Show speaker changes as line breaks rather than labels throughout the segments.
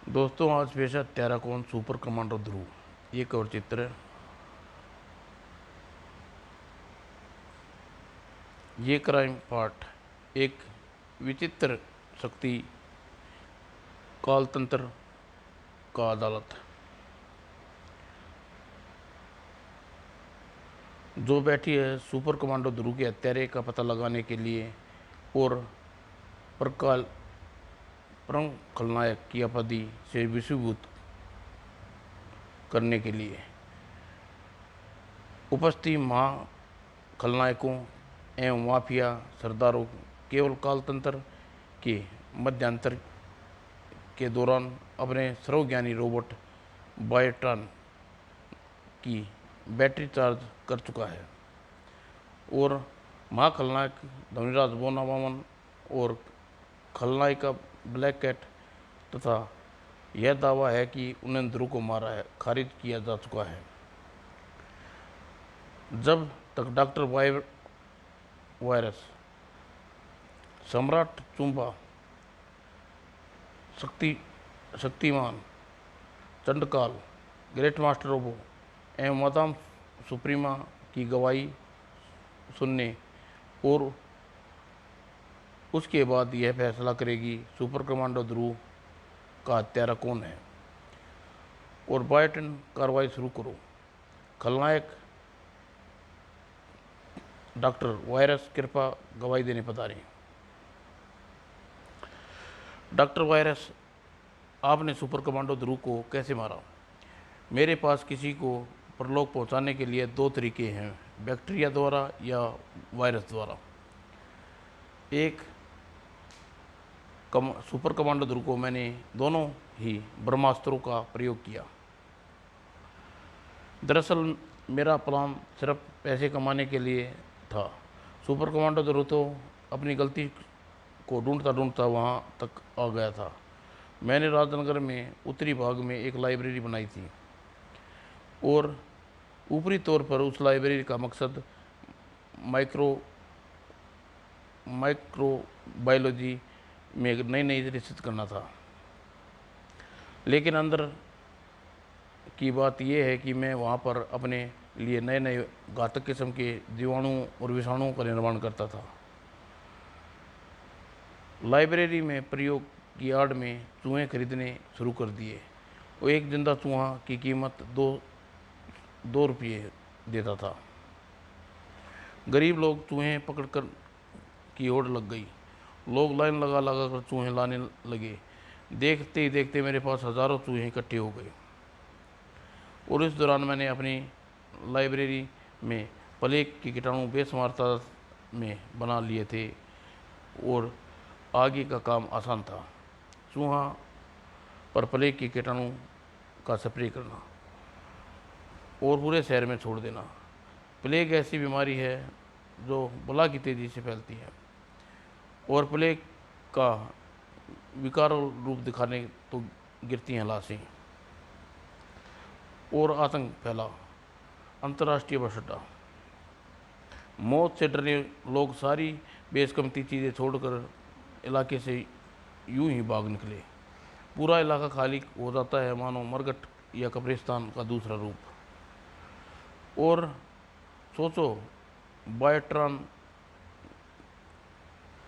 दोस्तों, आज पेश है टेराकॉन सुपर कमांडो ध्रुव। ये कवर चित्र है। ये क्राइम पार्ट एक विचित्र शक्ति कालतंत्र का अदालत जो बैठी है सुपर कमांडो ध्रुव के हत्यारे का पता लगाने के लिए और प्रकाल परम खलनायक की आपादी से विषीभूत करने के लिए। उपस्थित महा खलनायकों एवं माफिया सरदारों केवल कालतंत्र के मध्यांतर के दौरान अपने सर्वज्ञानी रोबोट बायोट्रॉन की बैटरी चार्ज कर चुका है और महाखलनायक धवनीराज बोनावामन और खलनायिका ब्लैक कैट तथा यह दावा है कि उन्हें ध्रुव को मारा है खारिज किया जा चुका है। जब तक डॉक्टर वायरस, सम्राट चुंबा, शक्तिमान, चंडकाल, ग्रेट मास्टर रोबो एवं मादाम सुप्रीमा की गवाही सुनने और उसके बाद यह फैसला करेगी सुपर कमांडो ध्रुव का हत्यारा कौन है। और बायोटन कार्रवाई शुरू करो। खलनायक डॉक्टर वायरस कृपा गवाही देने पधारे। डॉक्टर वायरस, आपने सुपर कमांडो ध्रुव को कैसे मारा? मेरे पास किसी को परलोक पहुंचाने के लिए दो तरीके हैं, बैक्टीरिया द्वारा या वायरस द्वारा। एक सुपर कमांडो ध्रुव को मैंने दोनों ही ब्रह्मास्त्रों का प्रयोग किया। दरअसल मेरा प्लान सिर्फ पैसे कमाने के लिए था। सुपर कमांडो ध्रुव तो अपनी गलती को ढूंढता ढूंढता वहाँ तक आ गया था। मैंने राजनगर में उत्तरी भाग में एक लाइब्रेरी बनाई थी और ऊपरी तौर पर उस लाइब्रेरी का मकसद माइक्रोबायोलॉजी में नई नई रिसर्च करना था। लेकिन अंदर की बात यह है कि मैं वहाँ पर अपने लिए नए नए घातक किस्म के जीवाणुओं और विषाणुओं का निर्माण करता था। लाइब्रेरी में प्रयोग की आड़ में चूहे खरीदने शुरू कर दिए और एक जिंदा चूहा की कीमत दो रुपये देता था। गरीब लोग चूहे पकड़कर की होड़ लग गई। लोग लाइन लगा लगा कर चूहे लाने लगे। देखते ही देखते मेरे पास हजारों चूहे इकट्ठे हो गए और इस दौरान मैंने अपनी लाइब्रेरी में प्लेग की कीटाणु बेशुमारता में बना लिए थे और आगे का काम आसान था। चूहा पर प्लेग की कीटाणु का स्प्रे करना और पूरे शहर में छोड़ देना। प्लेग ऐसी बीमारी है जो बला की तेज़ी से फैलती है और प्लेग का विकराल रूप दिखाने तो गिरती हैं लाशें और आतंक फैला। अंतर्राष्ट्रीय बस अड्डा। मौत से डरे लोग सारी बेशकीमती चीज़ें छोड़कर इलाके से यूं ही भाग निकले। पूरा इलाका खाली हो जाता है, मानो मरघट या कब्रिस्तान का दूसरा रूप। और सोचो, बायोट्रॉन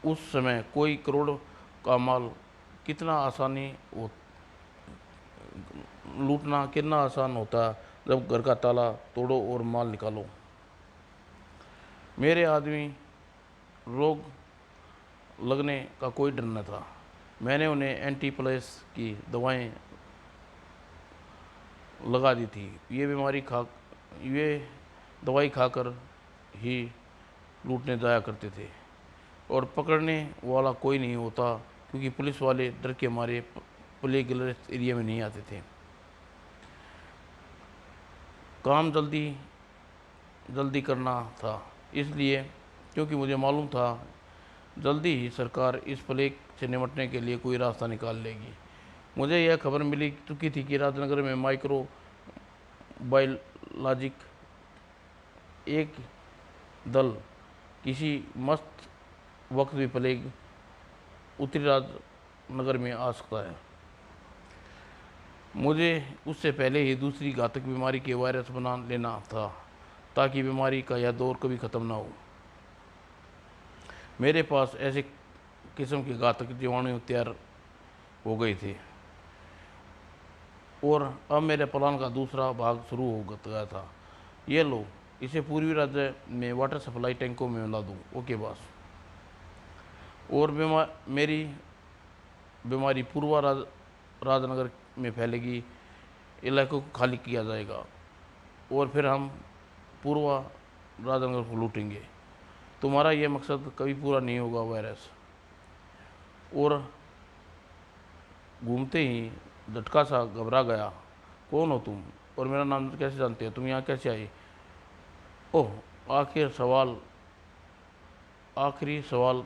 उस समय कोई करोड़ का माल कितना आसानी हो लूटना कितना आसान होता जब घर का ताला तोड़ो और माल निकालो। मेरे आदमी रोग लगने का कोई डर न था। मैंने उन्हें एंटीप्लेस की दवाएं लगा दी थी। ये दवाई खाकर ही लूटने जाया करते थे और पकड़ने वाला कोई नहीं होता क्योंकि पुलिस वाले डर के मारे प्लेग एरिया में नहीं आते थे। काम जल्दी जल्दी करना था, इसलिए क्योंकि मुझे मालूम था जल्दी ही सरकार इस प्लेग से निपटने के लिए कोई रास्ता निकाल लेगी। मुझे यह खबर मिली चुकी थी कि राजनगर में माइक्रो बायोलॉजिक एक दल किसी मस्त वक्त भी प्लेग उत्तरी राजनगर में आ सकता है। मुझे उससे पहले ही दूसरी घातक बीमारी के वायरस बना लेना था ताकि बीमारी का यह दौर कभी ख़त्म ना हो। मेरे पास ऐसे किस्म के घातक जीवाणु तैयार हो गए थे और अब मेरे प्लान का दूसरा भाग शुरू हो गया था। ये लो, इसे पूर्वी राज्य में वाटर सप्लाई टैंकों में मिला दूँ। Okay boss. और मेरी बीमारी पूर्वा राजनगर में फैलेगी, इलाकों को खाली किया जाएगा और फिर हम पूर्वा राजनगर को लूटेंगे। तुम्हारा यह मकसद कभी पूरा नहीं होगा वायरस। और घूमते ही झटका सा घबरा गया। कौन हो तुम और मेरा नाम कैसे जानते हो? तुम यहाँ कैसे आए? ओह, आखिरी सवाल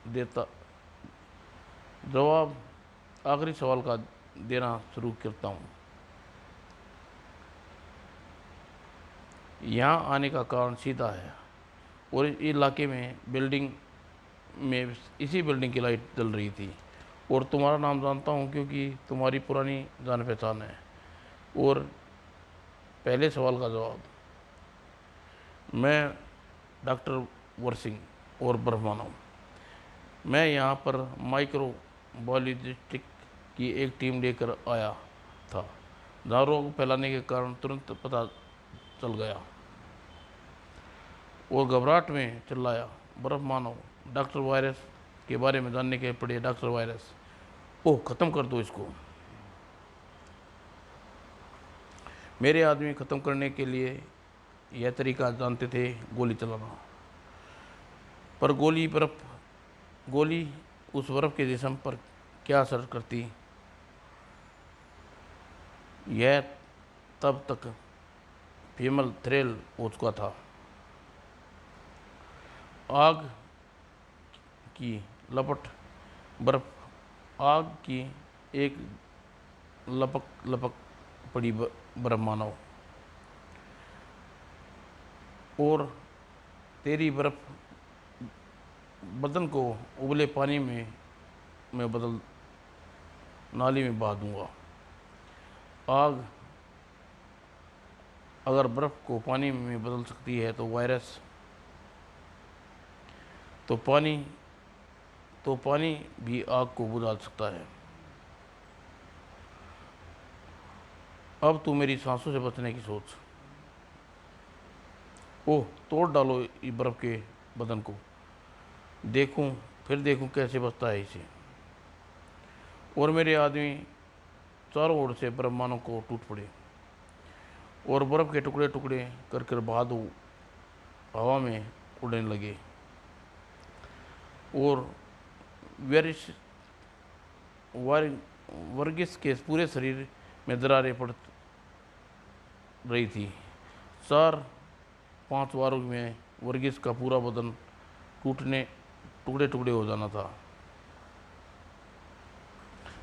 देता जवाब आखिरी सवाल का देना शुरू करता हूँ। यहाँ आने का कारण सीधा है और इस इलाके में इसी बिल्डिंग की लाइट जल रही थी और तुम्हारा नाम जानता हूँ क्योंकि तुम्हारी पुरानी जान पहचान है। और पहले सवाल का जवाब, मैं डॉक्टर वर्सिंग और ब्रह्मानव। मैं यहाँ पर माइक्रो बायोलॉजिस्टिक की एक टीम लेकर आया था जहाँ रोग फैलाने के कारण तुरंत पता चल गया और घबराहट में चिल्लाया, ब्रह्मानव, डॉक्टर वायरस के बारे में जानने के पड़े। डॉक्टर वायरस, ओह ख़त्म कर दो इसको। मेरे आदमी ख़त्म करने के लिए यह तरीका जानते थे, गोली चलाना। पर गोली उस बर्फ़ के जिस्म पर क्या असर करती, यह तब तक फीमल थ्रिल हो चुका था। आग की लपट बर्फ आग की एक लपक पड़ी ब्रह्मानव और तेरी बर्फ बदन को उबले पानी में मैं बदल नाली में बहा दूंगा। आग अगर बर्फ़ को पानी में बदल सकती है तो वायरस तो पानी भी आग को बुझा सकता है। अब तू मेरी सांसों से बचने की सोच। ओह, तोड़ डालो इस बर्फ़ के बदन को, फिर देखूं कैसे बचता है इसे। और मेरे आदमी चारों ओर से ब्रह्मांडों को टूट पड़े और बर्फ़ के टुकड़े टुकड़े कर बहादू हवा में उड़ने लगे और वर्गिस के पूरे शरीर में दरारें पड़ रही थी। 4-5 वारों में वर्गिस का पूरा बदन टुकड़े टुकड़े हो जाना था।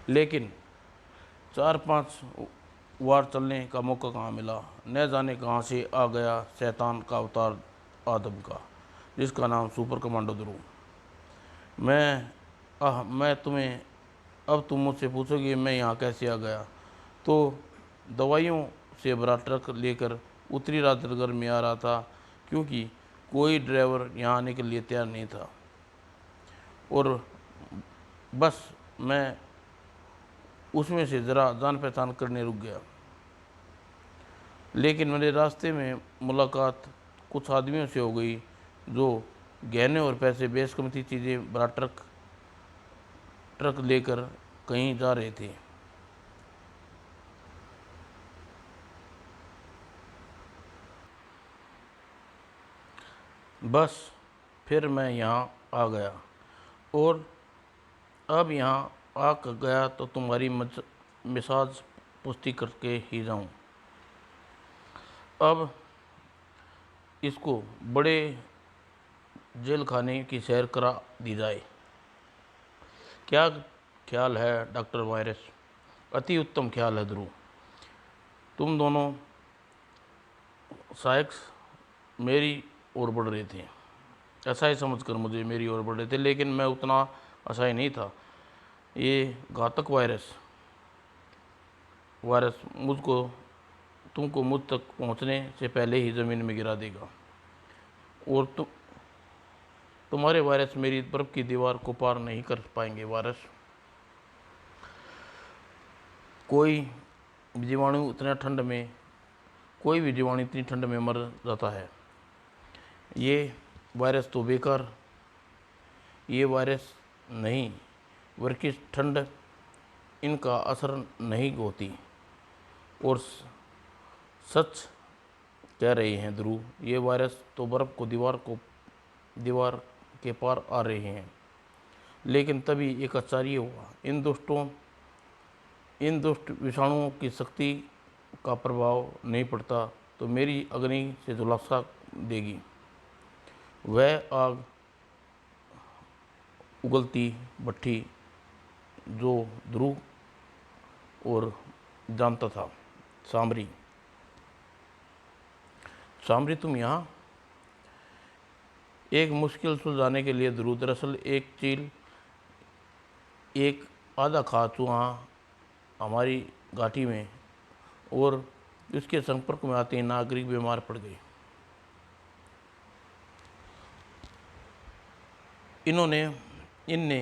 लेकिन 4-5 वार चलने का मौका कहाँ मिला। न जाने कहाँ से आ गया शैतान का अवतार आदम का, जिसका नाम सुपर कमांडो ध्रुव। अब तुम मुझसे पूछोगे मैं यहाँ कैसे आ गया, तो दवाइयों से भरा ट्रक लेकर उत्तरी राजनगर में आ रहा था क्योंकि कोई ड्राइवर यहाँ आने के लिए तैयार नहीं था। और बस मैं उसमें से ज़रा जान पहचान करने रुक गया। लेकिन मेरे रास्ते में मुलाकात कुछ आदमियों से हो गई जो गहने और पैसे बेशकीमती चीज़ें भरा ट्रक लेकर कहीं जा रहे थे। बस फिर मैं यहाँ आ गया और अब यहाँ आ गया तो तुम्हारी मिजाज पुष्टि करके ही जाऊँ। अब इसको बड़े जेल खाने की सैर करा दी जाए। क्या ख्याल है डॉक्टर वायरस? अति उत्तम ख्याल है ध्रुव। तुम दोनों सहायक मेरी ओर बढ़ रहे थे, असहाय समझकर मुझे मेरी ओर बढ़ रहे थे, लेकिन मैं उतना असहाय नहीं था। ये घातक वायरस वायरस तुमको मुझ तक पहुंचने से पहले ही ज़मीन में गिरा देगा और तुम्हारे वायरस मेरी बर्फ़ की दीवार को पार नहीं कर पाएंगे। वायरस कोई जीवाणु इतना ठंड में कोई भी जीवाणु इतनी ठंड में मर जाता है। ये वायरस तो बेकार, ये वायरस नहीं, बल्कि ठंड इनका असर नहीं होती। और सच कह रहे हैं ध्रुव, ये वायरस तो बर्फ़ को दीवार के पार आ रहे हैं। लेकिन तभी एक आश्चर्य हुआ, इन दुष्ट विषाणुओं की शक्ति का प्रभाव नहीं पड़ता तो मेरी अग्नि से झुलसा देगी। वह आग उगलती भट्टी जो ध्रुव और जानता था। सामरी, तुम यहाँ? एक मुश्किल सुलझाने के लिए ध्रुव दरअसल एक आधा खा चूहा हमारी घाटी में और उसके संपर्क में आते ही नागरिक बीमार पड़ गए। इनने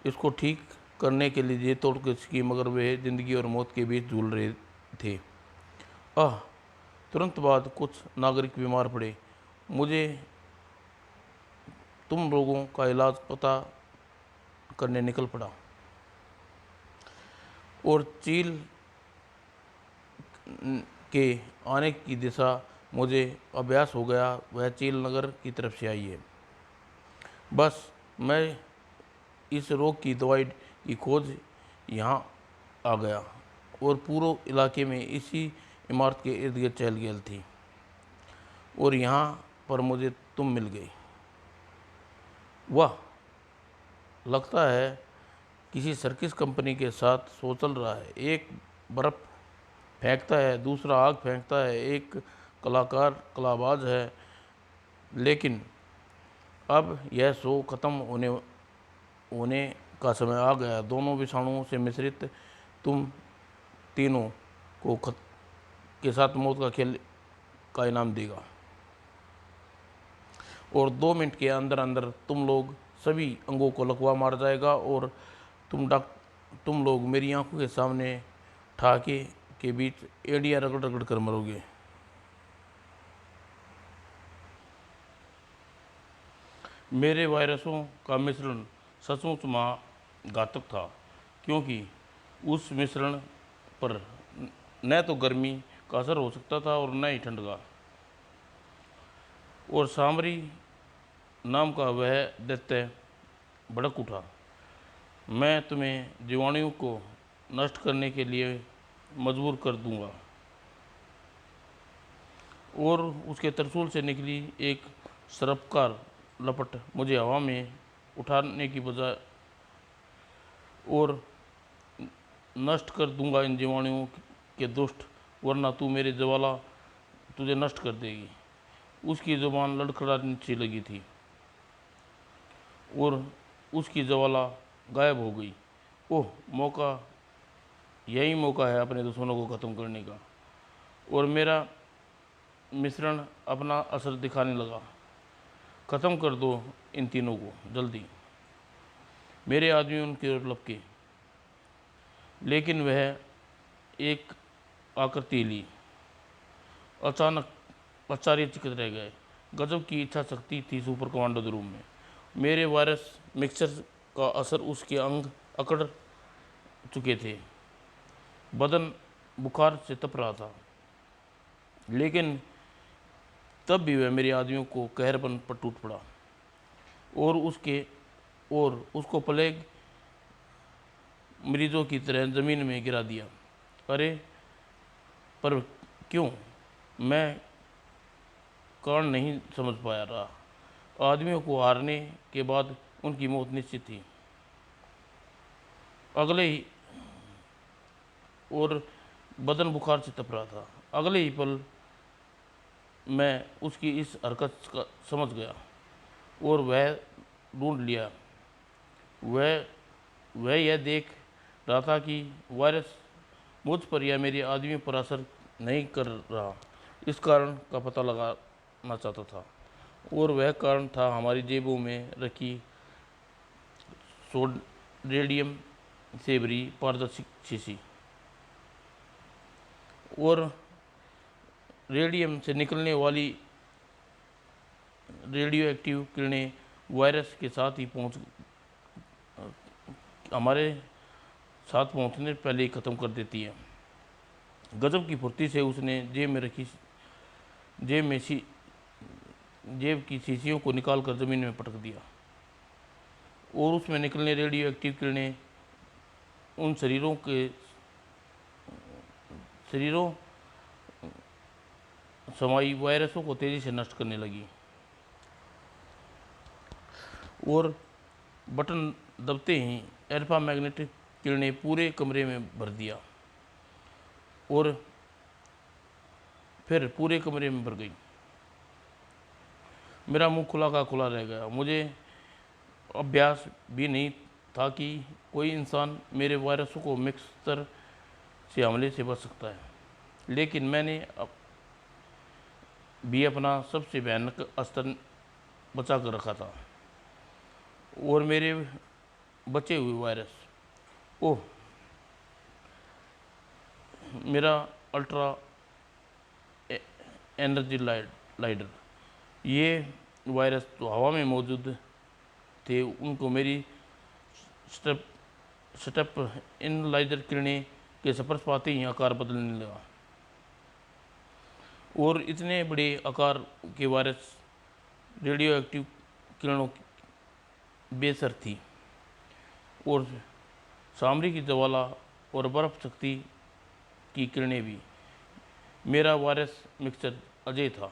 इसको ठीक करने के लिए ये तोड़ कोशिश की, मगर वे जिंदगी और मौत के बीच झूल रहे थे। तुरंत बाद कुछ नागरिक बीमार पड़े। मुझे तुम लोगों का इलाज पता करने निकल पड़ा और चील के आने की दिशा मुझे अभ्यास हो गया। वह चील नगर की तरफ से आई है। बस मैं इस रोग की दवाई की खोज यहाँ आ गया और पूरे इलाके में इसी इमारत के इर्द गिर्द चहल-पहल थी और यहाँ पर मुझे तुम मिल गई। वाह, लगता है किसी सर्किस कंपनी के साथ शो चल रहा है। एक बर्फ़ फेंकता है, दूसरा आग फेंकता है, एक कलाकार कलाबाज है। लेकिन अब यह शो ख़त्म होने का समय आ गया। दोनों विषाणुओं से मिश्रित तुम तीनों के साथ मौत का खेल का इनाम देगा और 2 मिनट के अंदर अंदर तुम लोग सभी अंगों को लकवा मार जाएगा और तुम लोग मेरी आंखों के सामने ठहाके के बीच एड़ियाँ रगड़ रगड़ कर मरोगे। मेरे वायरसों का मिश्रण सचमुच महाघातक था, क्योंकि उस मिश्रण पर न तो गर्मी का असर हो सकता था और न ही ठंड का। और सामरी नाम का वह दैत्य भड़क उठा। मैं तुम्हें जीवाणुओं को नष्ट करने के लिए मजबूर कर दूंगा। और उसके त्रिशूल से निकली एक सर्पकार लपट मुझे हवा में उठाने की बजाय और नष्ट कर दूंगा इन जीवाणुओं के दुष्ट, वरना मेरी ज्वाला तुझे नष्ट कर देगी। उसकी जुबान लड़खड़ाने सी लगी थी और उसकी ज्वाला गायब हो गई। ओह, यही मौका है अपने दुश्मनों को ख़त्म करने का। और मेरा मिश्रण अपना असर दिखाने लगा। ख़त्म कर दो इन तीनों को जल्दी। मेरे आदमी उनकी ओर लपके, लेकिन वह एक आकृति ली। अचानक आश्चर्यचकित रह गए। गजब की इच्छा शक्ति थी सुपर कमांडो ध्रुव में। मेरे वायरस मिक्सचर का असर उसके अंग अकड़ चुके थे। बदन बुखार से तप रहा था, लेकिन तब भी वह मेरे आदमियों को कहरपन पर टूट पड़ा और उसको प्लेग मरीजों की तरह ज़मीन में गिरा दिया। अरे पर क्यों? मैं कारण नहीं समझ पाया रहा। आदमियों को हारने के बाद उनकी मौत निश्चित थी। और बदन बुखार से तप रहा था। अगले ही पल मैं उसकी इस हरकत का समझ गया और वह ढूंढ लिया। वह यह देख रहा था कि वायरस मुझ पर या मेरे आदमी पर असर नहीं कर रहा, इस कारण का पता लगाना चाहता था। और वह कारण था हमारी जेबों में रखी सोडियम से भरी पारदर्शी शीशी। और रेडियम से निकलने वाली रेडियो एक्टिव किरणें वायरस के साथ ही हमारे साथ पहुंचने पहले ही ख़त्म कर देती है। गजब की फुर्ती से उसने जेब में सी जेब की शीशियों को निकालकर ज़मीन में पटक दिया और उसमें निकलने रेडियो एक्टिव किरणें उन शरीरों समाई वायरसों को तेज़ी से नष्ट करने लगी। और बटन दबते ही अल्फा मैग्नेटिक किरणें पूरे कमरे में भर दिया और फिर पूरे कमरे में भर गई। मेरा मुंह खुला का खुला रह गया। मुझे अभ्यास भी नहीं था कि कोई इंसान मेरे वायरसों को मिक्सर से हमले से बच सकता है, लेकिन मैंने भी अपना सबसे भयानक अस्त्र बचा कर रखा था। और मेरे बचे हुए वायरस, ओह, मेरा अल्ट्रा एनर्जी लाइडर, ये वायरस तो हवा में मौजूद थे, उनको मेरी स्टेप एनालाइजर किरणें के स्पर्श पाते ही आकार बदलने लगा। और इतने बड़े आकार के वायरस रेडियो एक्टिव किरणों की बेसर थी और सामरी की ज्वाला और बर्फ शक्ति की किरणें भी। मेरा वायरस मिक्सचर अजय था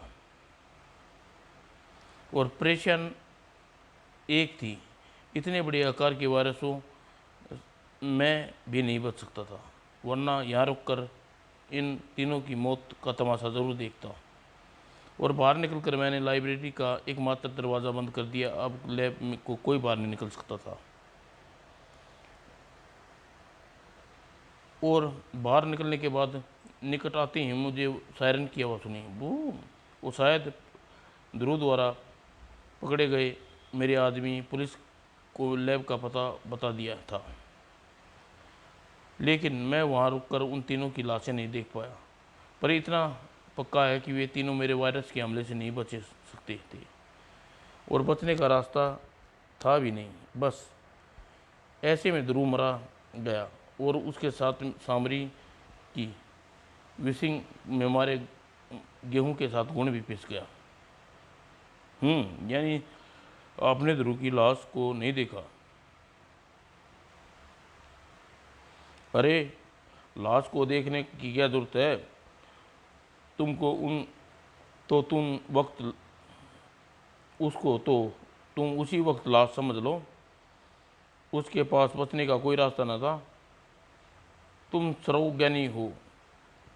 और परेशान एक थी। इतने बड़े आकार के वायरसों मैं भी नहीं बच सकता था, वरना यहाँ रुककर इन तीनों की मौत का तमाशा ज़रूर देखता। और बाहर निकलकर मैंने लाइब्रेरी का एकमात्र दरवाज़ा बंद कर दिया। अब लैब में को कोई बाहर नहीं निकल सकता था। और बाहर निकलने के बाद निकट आते ही मुझे सायरन की आवाज़ सुनी। वो शायद ध्रुव द्वारा पकड़े गए मेरे आदमी पुलिस को लैब का पता बता दिया था, लेकिन मैं वहाँ रुककर उन तीनों की लाशें नहीं देख पाया। पर इतना पक्का है कि वे तीनों मेरे वायरस के हमले से नहीं बच सकते थे और बचने का रास्ता था भी नहीं। बस ऐसे में ध्रुव मरा गया और उसके साथ सामरी की विशिंग में मारे गेहूं के साथ गुण भी पिस गया। यानी आपने ध्रुव की लाश को नहीं देखा? अरे, लाश को देखने की क्या जरूरत है? तुमको उन तो तुम वक्त उसको तो तुम उसी वक्त लाश समझ लो। उसके पास बचने का कोई रास्ता न था। तुम सर्वज्ञानी हो,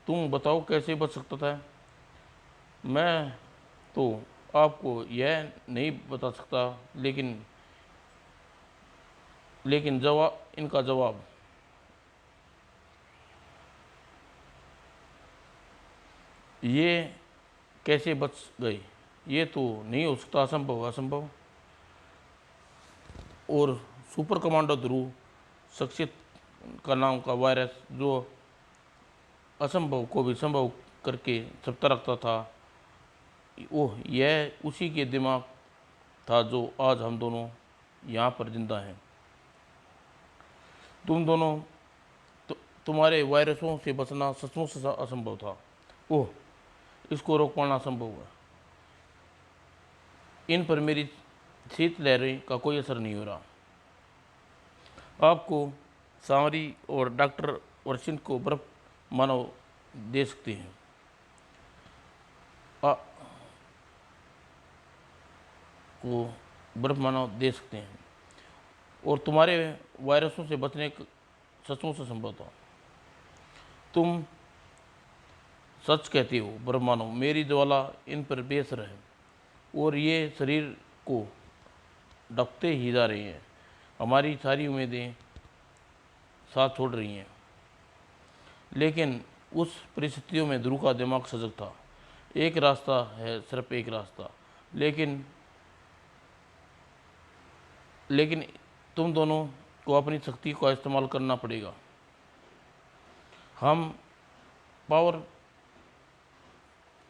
तुम बताओ कैसे बच सकता था? मैं तो आपको यह नहीं बता सकता, लेकिन इनका जवाब ये कैसे बच गए, ये तो नहीं हो सकता, असंभव। और सुपर कमांडो ध्रुव शख्सियत का नाम का वायरस जो असंभव को भी संभव करके सप्ताह रखता था, ओह, यह उसी के दिमाग था जो आज हम दोनों यहाँ पर जिंदा हैं। तुम दोनों तुम्हारे वायरसों से बचना सचमुच असंभव था। ओह, इसको रोक पाना संभव है। इन पर मेरी शीत लहरें का कोई असर नहीं हो रहा। आपको सामरी और डॉक्टर वर्षिन को बर्फ मानव दे सकते हैं। को बर्फ मानव दे सकते हैं और तुम्हारे वायरसों से बचने सचमुच संभव था। तुम सच कहते हो बर्फ मानव, मेरी ज्वाला इन पर बेअसर है और ये शरीर को ढकते ही जा रही हैं। हमारी सारी उम्मीदें साथ छोड़ रही हैं, लेकिन उस परिस्थितियों में ध्रुव का दिमाग सजग था। एक रास्ता है, सिर्फ एक रास्ता, लेकिन लेकिन तुम दोनों को अपनी शक्ति का इस्तेमाल करना पड़ेगा। हम पावर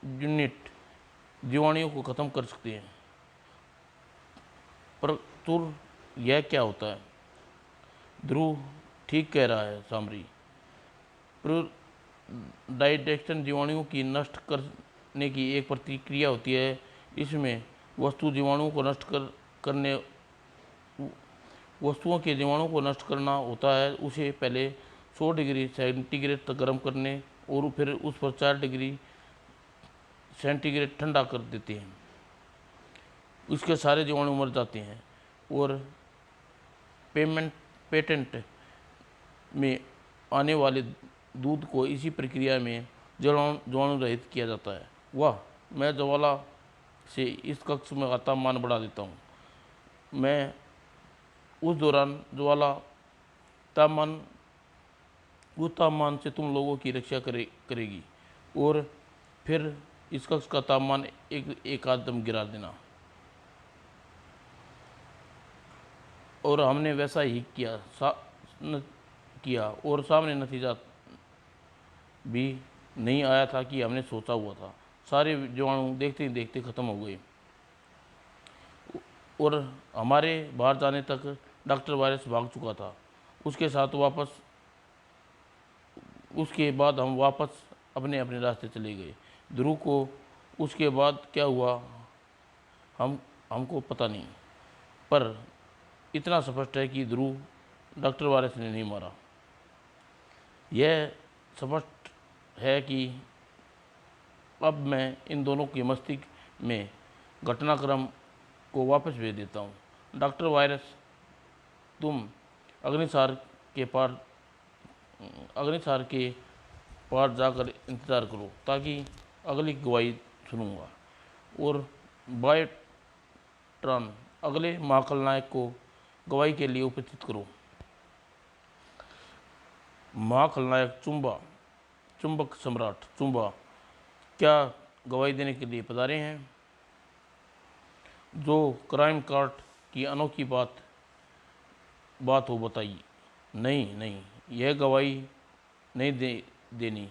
यूनिट जीवाणुओं को ख़त्म कर सकते हैं, पर तुर यह क्या होता है? ध्रुव ठीक कह रहा है सामरी। डाइजेशन जीवाणुओं की नष्ट करने की एक प्रतिक्रिया होती है। इसमें वस्तु जीवाणुओं को नष्ट करने वस्तुओं के जीवाणुओं को नष्ट करना होता है। उसे पहले 100 डिग्री सेंटीग्रेड तक गर्म करने और फिर उस पर 4 डिग्री सेंटीग्रेड ठंडा कर देते हैं। उसके सारे जीवाणु मर जाते हैं और पेटेंट में आने वाले दूध को इसी प्रक्रिया में जीवाणु रहित किया जाता है। वाह, मैं ज्वाला से इस कक्ष में का तापमान बढ़ा देता हूँ। मैं उस दौरान ज्वाला तापमान उस तापमान से तुम लोगों की रक्षा करेगी और फिर इस कक्ष का तापमान एक आध गिरा देना। और हमने वैसा ही किया और सामने नतीजा भी नहीं आया था कि हमने सोचा हुआ था। सारे जीवाणु देखते ही देखते ख़त्म हो गए और हमारे बाहर जाने तक डॉक्टर वायरस भाग चुका था। उसके बाद हम वापस अपने अपने रास्ते चले गए। ध्रुव को उसके बाद क्या हुआ हमको पता नहीं, पर इतना स्पष्ट है कि ध्रुव डॉक्टर वायरस ने नहीं मारा। यह स्पष्ट है कि अब मैं इन दोनों के मस्तिष्क में घटनाक्रम को वापस भेज देता हूँ। डॉक्टर वायरस, तुम अग्निसार के पार जाकर इंतज़ार करो ताकि अगली गवाही सुनूंगा। और बायोट्रॉन, अगले महाखलनायक को गवाही के लिए उपस्थित करो। महाखलनायक चुंबक सम्राट चुंबा, क्या गवाही देने के लिए पधारे हैं? जो क्राइम कार्ट की अनोखी बात हो बताइए। नहीं, यह गवाही नहीं देनी।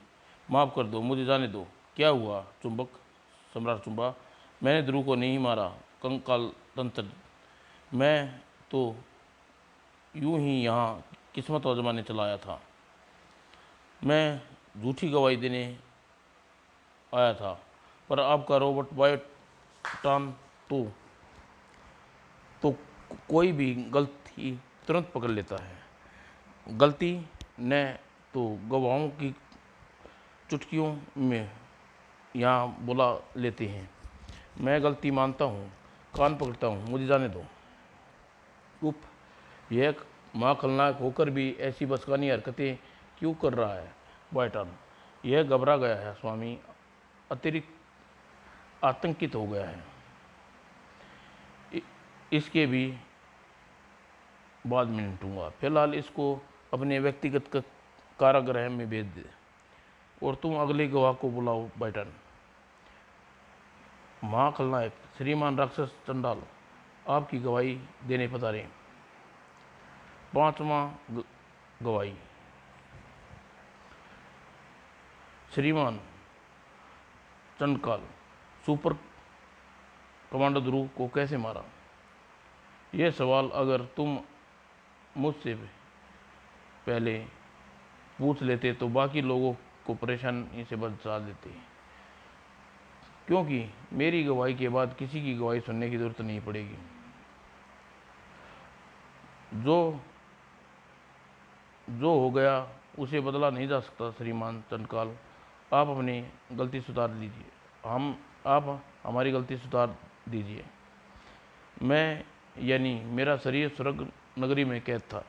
माफ़ कर दो, मुझे जाने दो। क्या हुआ चुंबक सम्राट चुंबा? मैंने ध्रुव को नहीं मारा कंकाल तंत्र। मैं तो यूं ही यहाँ किस्मत आजमाने चला आया था। मैं झूठी गवाही देने आया था, पर आपका रोबोट बायोट्रॉन तो कोई भी गलती तुरंत पकड़ लेता है। गलती न तो गवाहों की चुटकियों में यहाँ बुला लेते हैं। मैं गलती मानता हूँ, कान पकड़ता हूँ, मुझे जाने दो। उप, यह महाखलनायक होकर भी ऐसी बचकानी हरकतें क्यों कर रहा है? बायोट्रॉन, यह घबरा गया है स्वामी, अतिरिक्त आतंकित हो गया है। इसके भी बाद में निपटूंगा। फिलहाल इसको अपने व्यक्तिगत कारागृह में भेज दे और तुम अगले गवाह को बुलाओ। बायोट्रॉन। महाखलनायक, श्रीमान राक्षस चंडाल, आपकी गवाही देने पधारे। 5वां गवाही। श्रीमान चंडकाल, सुपर कमांडर ध्रुव को कैसे मारा? यह सवाल अगर तुम मुझसे पहले पूछ लेते तो बाकी लोगों को परेशानी से बचा देते, क्योंकि मेरी गवाही के बाद किसी की गवाही सुनने की जरूरत नहीं पड़ेगी। जो हो गया उसे बदला नहीं जा सकता। श्रीमान चंडकाल, आप अपनी गलती सुधार लीजिए। आप हमारी गलती सुधार दीजिए। मैं यानी मेरा शरीर स्वर्ग नगरी में कैद था,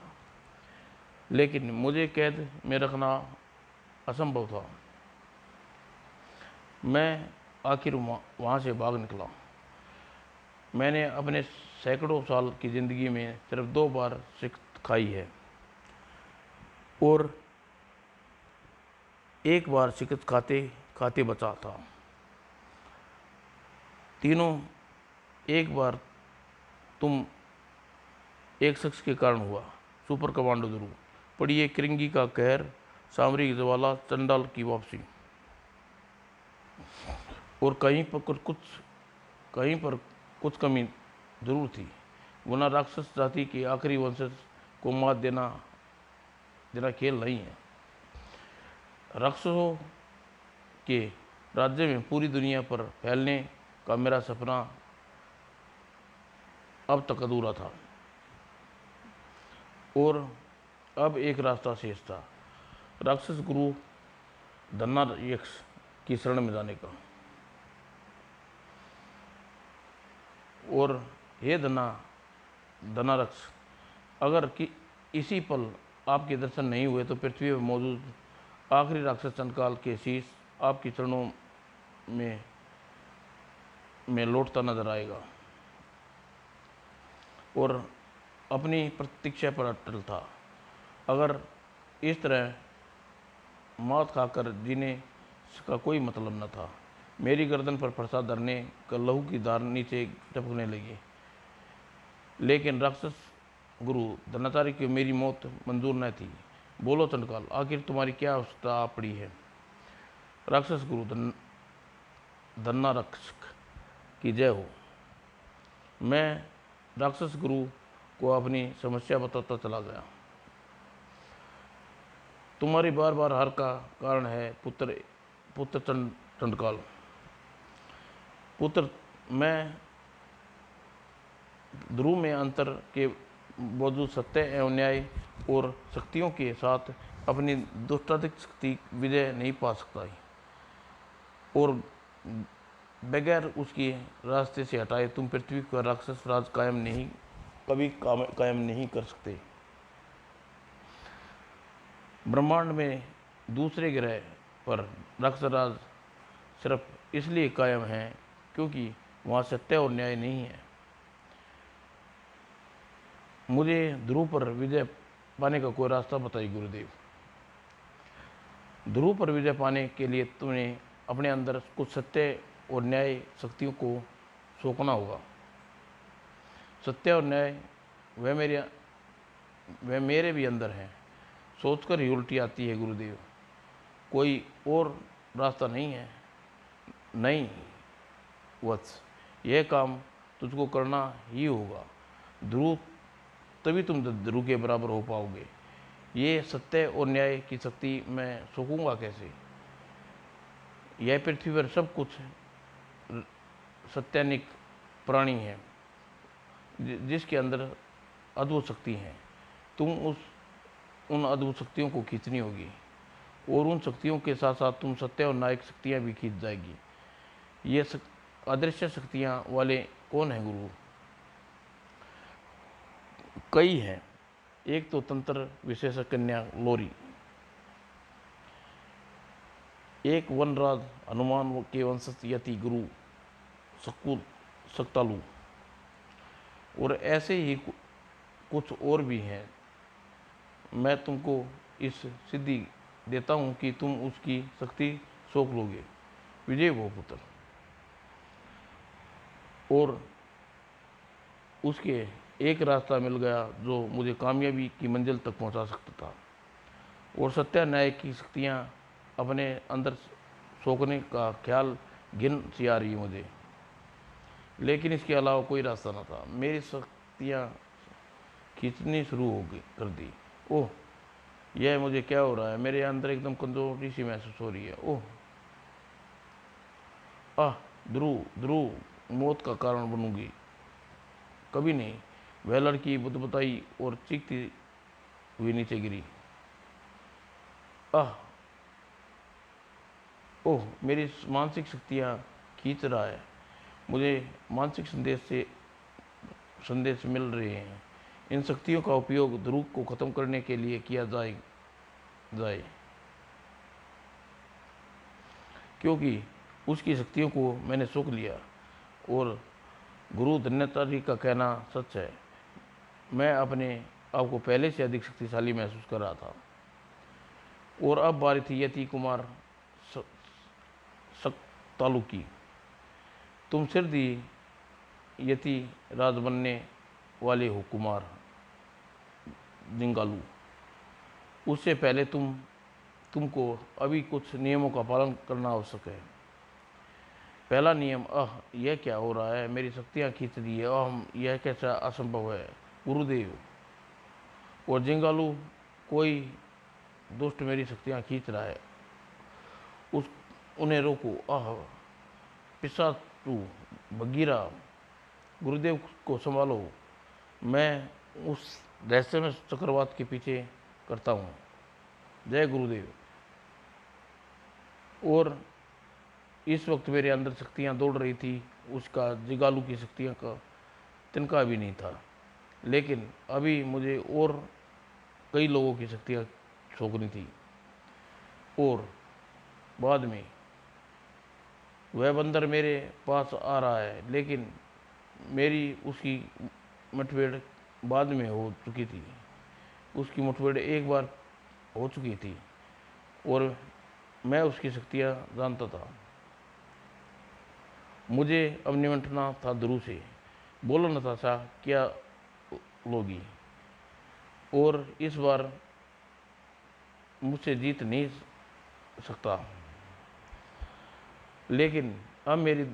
लेकिन मुझे कैद में रखना असंभव था। मैं आखिर वहाँ से भाग निकला। मैंने अपने सैकड़ों साल की ज़िंदगी में सिर्फ 2 बार शिकस्त खाई है और एक बार शिकस्त खाते खाते बचा था। तीनों एक बार तुम एक शख्स के कारण हुआ। सुपर कमांडो ध्रुव, पढ़िए किरंगी का कहर, सामरिक ज्वाला, चंडाल की वापसी। और कहीं पर कुछ कमी जरूर थी, वरना राक्षस जाति के आखिरी वंशज को मात देना देना खेल नहीं है। राक्षसों के राज्य में पूरी दुनिया पर फैलने का मेरा सपना अब तक अधूरा था, और अब एक रास्ता शेष था, राक्षस गुरु धन्ना यक्ष की शरण में जाने का। और हे धनारक्ष, अगर कि इसी पल आपके दर्शन नहीं हुए तो पृथ्वी पर मौजूद आखिरी राक्षस चंडकाल के शीश आपकी चरणों में लौटता नजर आएगा। और अपनी प्रतीक्षा पर अटल था। अगर इस तरह मौत खाकर जीने का कोई मतलब न था। मेरी गर्दन पर फरसा धरने का लहू की धार नीचे टपकने लगी। लेकिन राक्षस गुरु धनाचार्य की मेरी मौत मंजूर न थी। बोलो चंडकाल, आखिर तुम्हारी क्या अवस्था आ पड़ी है? राक्षस गुरु धन्नारक्षक की जय हो। मैं राक्षस गुरु को अपनी समस्या बताता चला गया। तुम्हारी बार बार हार का कारण है पुत्र चंडकाल। पुत्र, मैं ध्रुव में अंतर के बावजूद सत्य एवं न्याय और शक्तियों के साथ अपनी दुष्टाधिक शक्ति विजय नहीं पा सकता, और बगैर उसके रास्ते से हटाए तुम पृथ्वी का राक्षस राज कभी कायम नहीं कर सकते। ब्रह्मांड में दूसरे ग्रह पर राक्षस राज सिर्फ इसलिए कायम है क्योंकि वहाँ सत्य और न्याय नहीं है। मुझे ध्रुव पर विजय पाने का कोई रास्ता बताइए गुरुदेव। ध्रुव पर विजय पाने के लिए तुम्हें अपने अंदर कुछ सत्य और न्याय शक्तियों को सोखना होगा। सत्य और न्याय वह मेरे भी अंदर हैं। सोचकर ही उल्टी आती है गुरुदेव, कोई और रास्ता नहीं है। नहीं वत्स, यह काम तुझको करना ही होगा ध्रुव, तभी तुम ध्रुव के बराबर हो पाओगे। ये सत्य और न्याय की शक्ति मैं सोखूंगा कैसे? यह पृथ्वी पर सब कुछ सत्यानिक प्राणी है जिसके अंदर अद्भुत शक्ति है। तुम उन अद्भुत शक्तियों को खींचनी होगी, और उन शक्तियों के साथ साथ तुम सत्य और न्यायिक शक्तियाँ भी खींच जाएगी। ये अदृश्य शक्तियाँ वाले कौन हैं गुरु? कई हैं। एक तो तंत्र विशेषज्ञ कन्या लोरी, एक वनराज हनुमान के वंशज यति गुरु सक्तालु, और ऐसे ही कुछ और भी हैं। मैं तुमको इस सिद्धि देता हूँ कि तुम उसकी शक्ति सोख लोगे। विजय हो पुत्र। और उसके एक रास्ता मिल गया जो मुझे कामयाबी की मंजिल तक पहुंचा सकता था, और सत्य न्याय की शक्तियाँ अपने अंदर सोखने का ख्याल घिन सी आ रही है मुझे। लेकिन इसके अलावा कोई रास्ता न था। मेरी शक्तियाँ खींचनी शुरू कर दी। ओह, यह मुझे क्या हो रहा है? मेरे अंदर एकदम कमजोरी सी महसूस हो रही है। ओह आह, ध्रुव मौत का कारण बनूंगी। कभी नहीं। वह लड़की बुदबुदाई और चीखती हुई नीचे गिरी। आह, ओह, मेरी मानसिक शक्तियाँ खींच रहा है। मुझे मानसिक संदेश मिल रहे हैं। इन शक्तियों का उपयोग ध्रुव को खत्म करने के लिए किया जाए, क्योंकि उसकी शक्तियों को मैंने सोख लिया। और गुरु धन्यचार्य का कहना सच है, मैं अपने आप को पहले से अधिक शक्तिशाली महसूस कर रहा था। और अब बारी थी यति कुमार सक्तालू की। तुम सिर दी यति राज बनने वाले हो कुमार जिंगालू। उससे पहले तुमको अभी कुछ नियमों का पालन करना आवश्यक है। पहला नियम, यह क्या हो रहा है, मेरी शक्तियाँ खींच रही है, यह कैसा असंभव है गुरुदेव। और जिंगालू, कोई दुष्ट मेरी शक्तियाँ खींच रहा है, उन्हें रोको। पिशाचू बगीरा, गुरुदेव को संभालो, मैं उस रहस्यमय चक्रवात के पीछे करता हूँ। जय गुरुदेव। और इस वक्त मेरे अंदर शक्तियाँ दौड़ रही थी, उसका जिगालू की शक्तियाँ का तिनका भी नहीं था। लेकिन अभी मुझे और कई लोगों की शक्तियाँ छोकनी थी। और बाद में वह बंदर मेरे पास आ रहा है, लेकिन मेरी उसकी मुठभेड़ बाद में हो चुकी थी। उसकी मुठभेड़ एक बार हो चुकी थी और मैं उसकी शक्तियाँ जानता था। मुझे अब निमंत्रणा था ध्रुव से। बोलो नताशा, क्या लोगी? और इस बार मुझसे जीत नहीं सकता। लेकिन अब मेरी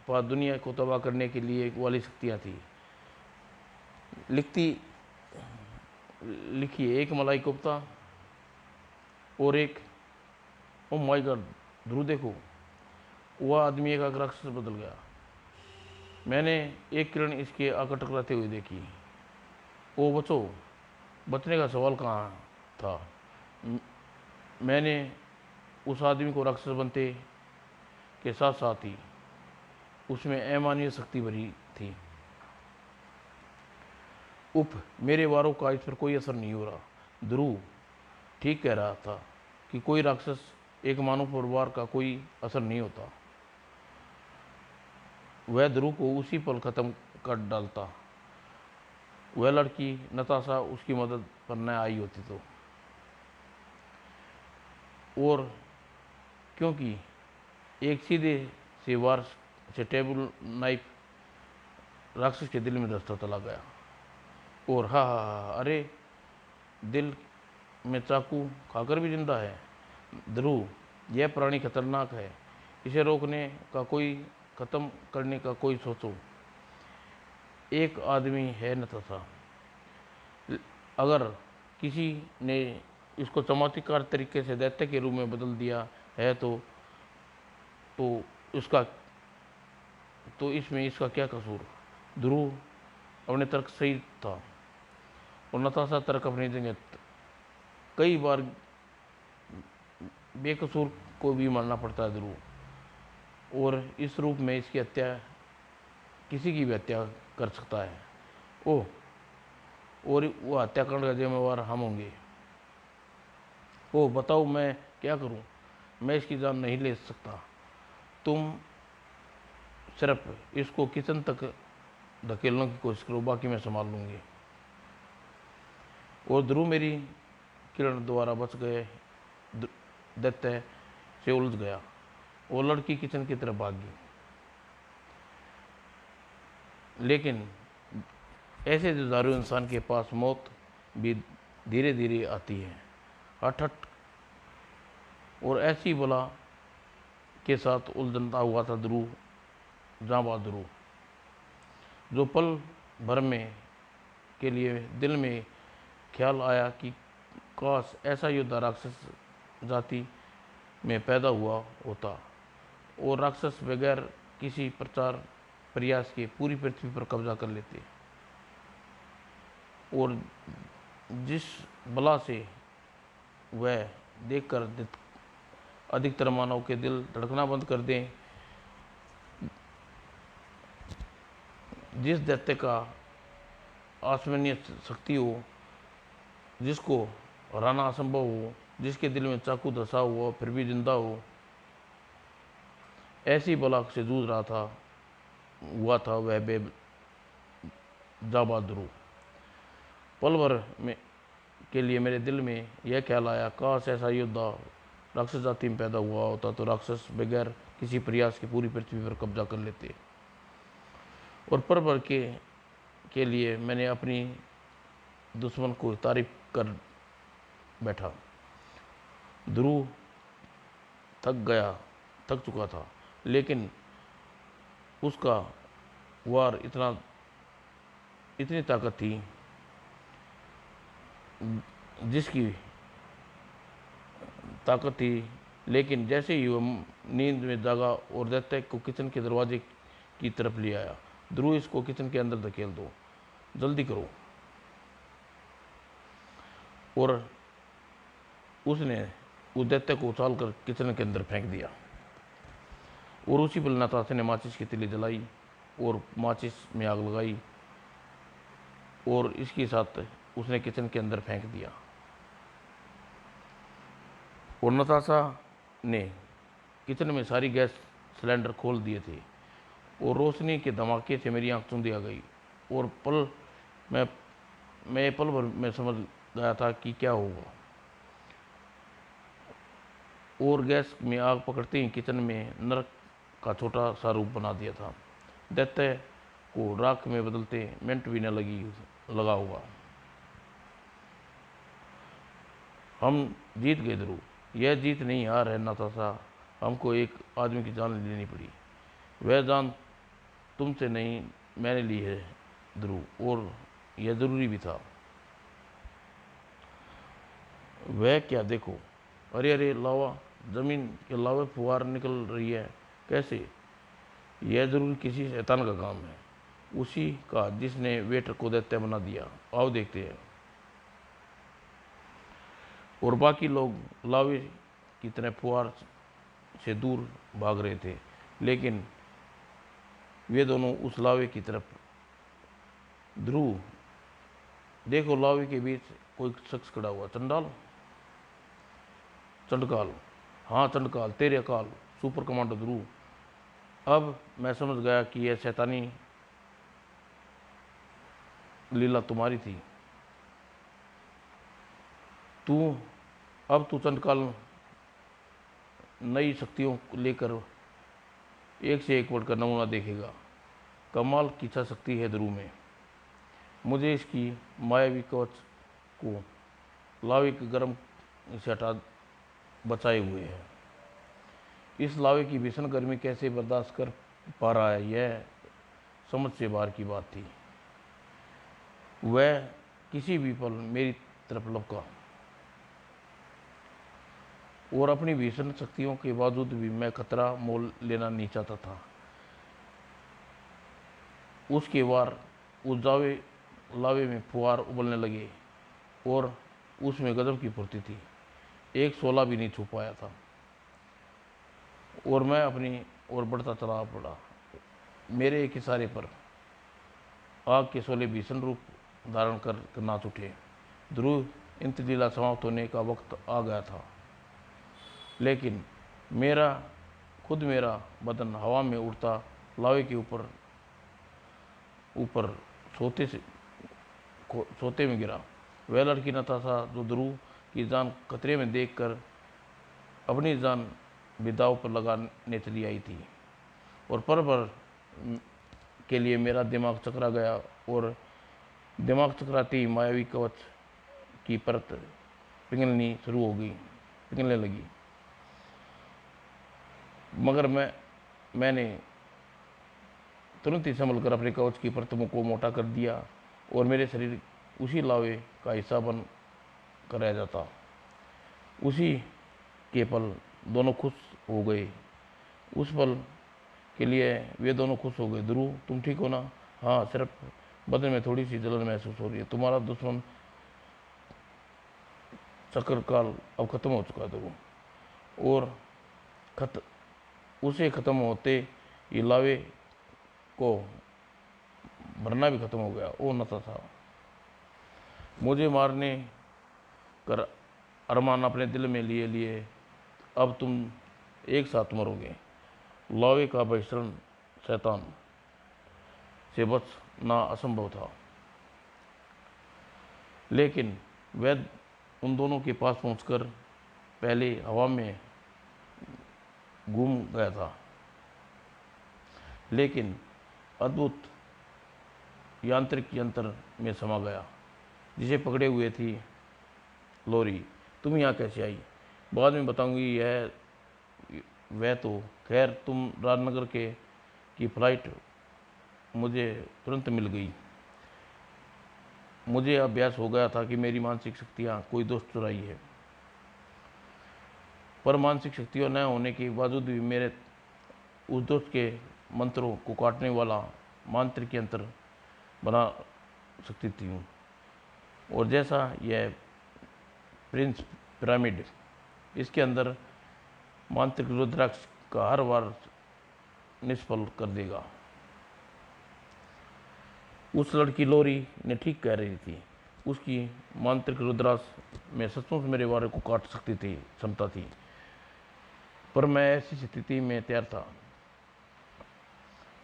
पास दुनिया को तबाह करने के लिए वाली शक्तियाँ थी। लिखिए, एक मलाई कोफ्ता और एक, ओ माय गॉड ध्रुव देखो, वह आदमी एक राक्षस बदल गया। मैंने एक किरण इसके आकर टकराते हुए देखी। ओ बचो, बचने का सवाल कहाँ था। मैंने उस आदमी को राक्षस बनते के साथ साथ ही उसमें अमानवीय शक्ति भरी थी। मेरे वारों का इस पर कोई असर नहीं हो रहा। ध्रुव ठीक कह रहा था कि कोई राक्षस एक मानव पर वार का कोई असर नहीं होता। वह ध्रुव को उसी पल खत्म कर डालता। वह लड़की नताशा उसकी मदद पर न आई होती तो। और क्योंकि एक सीधे से वार से टेबल नाइफ राक्षस के दिल में धंसता चला गया। और अरे, दिल में चाकू खाकर भी जिंदा है। ध्रुव, यह प्राणी खतरनाक है, इसे रोकने का कोई, खत्म करने का कोई सोचो। एक आदमी है नताशा, अगर किसी ने इसको चमत्कार तरीके से दैत्य के रूप में बदल दिया है तो इसका तो इसमें इसका क्या कसूर। ध्रुव अपने तर्क सही था और नताशा तर्क अपनी जगह। कई बार बेकसूर को भी मारना पड़ता है ध्रुव, और इस रूप में इसकी हत्या, किसी की भी हत्या कर सकता है। ओह, और वो हत्याकांड का जिम्मेवार हम होंगे। ओह बताओ, मैं क्या करूं? मैं इसकी जान नहीं ले सकता। तुम सिर्फ इसको किचन तक धकेलने की कोशिश करो, बाकी मैं संभाल लूंगी। और ध्रुव मेरी किरण द्वारा बच गए दैत्य से उलझ गया। वो लड़की किचन की तरफ भागी। लेकिन ऐसे जुझारू इंसान के पास मौत भी धीरे धीरे आती है, हट हट। और ऐसी बला के साथ उलझता हुआ था ध्रुव, जांबाज ध्रुव, जो पल भर में के लिए दिल में ख्याल आया कि काश ऐसा योद्धा राक्षस जाति में पैदा हुआ होता और राक्षस बगैर किसी प्रयास के पूरी पृथ्वी पर कब्जा कर लेते। और जिस बला से वह देखकर अधिकतर मानव के दिल धड़कना बंद कर दें, जिस दैत्य का आसमानीय शक्ति हो, जिसको हराना असंभव हो, जिसके दिल में चाकू धंसा हुआ फिर भी जिंदा हो, ऐसी बला से जूझ रहा था हुआ था वह जांबाज ध्रुव। के लिए मेरे दिल में यह ख्याल आया, काश ऐसा योद्धा राक्षस जाति में पैदा हुआ होता तो राक्षस बगैर किसी प्रयास के पूरी पृथ्वी पर कब्जा कर लेते। और पल भर के लिए मैंने अपनी दुश्मन को तारीफ कर बैठा। ध्रुव थक चुका था, लेकिन उसका वार इतनी ताकत थी जिसकी ताकत थी। लेकिन जैसे ही वह नींद में जागा और दैत्य को किचन के दरवाजे की तरफ ले आया, ध्रुव इसको किचन के अंदर धकेल दो, जल्दी करो। और उसने उस दैत्य को उछाल कर किचन के अंदर फेंक दिया। और उसी पल नताशा ने माचिस की तिली जलाई और माचिस में आग लगाई और इसके साथ उसने किचन के अंदर फेंक दिया। और नताशा ने किचन में सारी गैस सिलेंडर खोल दिए थे और रोशनी के धमाके से मेरी आंख चुंधी आ गई। और मैं पल भर में समझ गया था कि क्या होगा। और गैस में आग पकड़ते ही किचन में नरक का छोटा सा रूप बना दिया था। दैत्य को राख में बदलते मिनट भी न लगा होगा। हम जीत गए ध्रुव। यह जीत नहीं हार है नताशा। हमको एक आदमी की जान लेनी पड़ी। वह जान तुमसे नहीं मैंने ली है ध्रुव, और यह जरूरी भी था। वह क्या देखो, अरे अरे लावा, जमीन के लावे फुहार निकल रही है। कैसे? यह जरूर किसी शैतान का काम है, उसी का जिसने वेटर को दैत्य बना दिया। आओ देखते हैं। और बाकी लोग लावे की तरह फुहार से दूर भाग रहे थे, लेकिन वे दोनों उस लावे की तरफ। ध्रुव देखो, लावे के बीच कोई शख्स खड़ा हुआ। चंडकाल, हाँ चंडकाल, तेरे अकाल, सुपर कमांडो ध्रुव। अब मैं समझ गया कि यह शैतानी लीला तुम्हारी थी। अब तू चंडकाल नई शक्तियों को लेकर एक से एक बढ़कर नमूना देखेगा। कमाल की इच्छा शक्ति है ध्रुव में। मुझे इसकी मायावी कवच को लावे के गर्म से हटा बचाए हुए है। इस लावे की भीषण गर्मी कैसे बर्दाश्त कर पा रहा है, यह समझ से बाहर की बात थी। वह किसी भी पल मेरी तरफ लपका और अपनी भीषण शक्तियों के बावजूद भी मैं खतरा मोल लेना नहीं चाहता था। उसके वार उस लावे में फुहार उबलने लगे और उसमें गजब की फुर्ती थी। एक शोला भी नहीं छू पाया था और मैं अपनी ओर बढ़ता चला पड़ा। मेरे एक इशारे पर आग के शोले भीषण रूप धारण कर नाच उठे। ध्रुव, इंद्रलीला समाप्त होने का वक्त आ गया था, लेकिन मेरा बदन हवा में उड़ता लावे के ऊपर सोते में गिरा। वह लड़की नताशा, जो ध्रुव की जान खतरे में देखकर अपनी जान बिदाव पर लगाने चली आई थी। और पल भर के लिए मेरा दिमाग चकरा गया और दिमाग चकराती मायावी कवच की परत पिघलने लगी। मगर मैंने तुरंत ही संभल कर अपने कवच की परतों को मोटा कर दिया और मेरे शरीर उसी लावे का हिस्सा बन कर रह जाता। उसी के पल दोनों खुश हो गए। उस पल के लिए वे दोनों खुश हो गए। ध्रुव, तुम ठीक हो ना? हाँ, सिर्फ बदन में थोड़ी सी जलन महसूस हो रही है। तुम्हारा दुश्मन चक्र काल अब खत्म हो चुका है ध्रुव, और उसे खत्म होते ही लावे को भरना भी खत्म हो गया। ओ नताशा, मुझे मारने कर अरमान अपने दिल में लिए अब तुम एक साथ मरोगे। लावे का बहिष्करण शैतान से बचना असंभव था, लेकिन वह उन दोनों के पास पहुंचकर पहले हवा में घूम गया था, लेकिन अद्भुत यांत्रिक यंत्र में समा गया जिसे पकड़े हुए थी लोरी। तुम यहाँ कैसे आई? बाद में बताऊंगी। यह वह तो खैर, तुम राजनगर की फ्लाइट मुझे तुरंत मिल गई। मुझे अभ्यास हो गया था कि मेरी मानसिक शक्तियाँ कोई दोस्त चुराई है, पर मानसिक शक्तियों न होने के बावजूद भी मेरे उस दोस्त के मंत्रों को काटने वाला मांत्रिक यंत्र बना सकती थी हूँ। और जैसा यह प्रिंस पिरामिड, इसके अंदर मांत्रिक रुद्राक्ष का हर बार निष्फल कर देगा। उस लड़की लोरी ने ठीक कह रही थी। उसकी मांत्रिक रुद्राक्ष में सचमुच मेरे वारे को काट सकती थी क्षमता थी, पर मैं ऐसी स्थिति में तैयार था।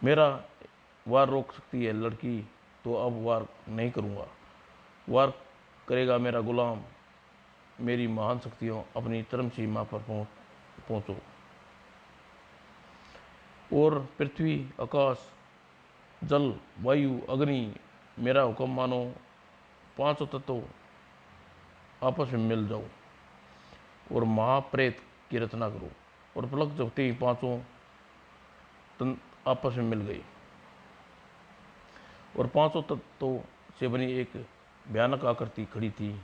मेरा वार रोक सकती है लड़की, तो अब वार नहीं करूँगा। वार करेगा मेरा गुलाम। मेरी महान शक्तियों, अपनी चरम सीमा पर पहुँचो और पृथ्वी, आकाश, जल, वायु, अग्नि, मेरा हुक्म मानो। पांचों तत्व आपस में मिल जाओ और महाप्रेत की रचना करो। और पलक झपकते ही पांचों आपस में मिल गई और पांचों तत्वों से बनी एक भयानक आकृति खड़ी थी।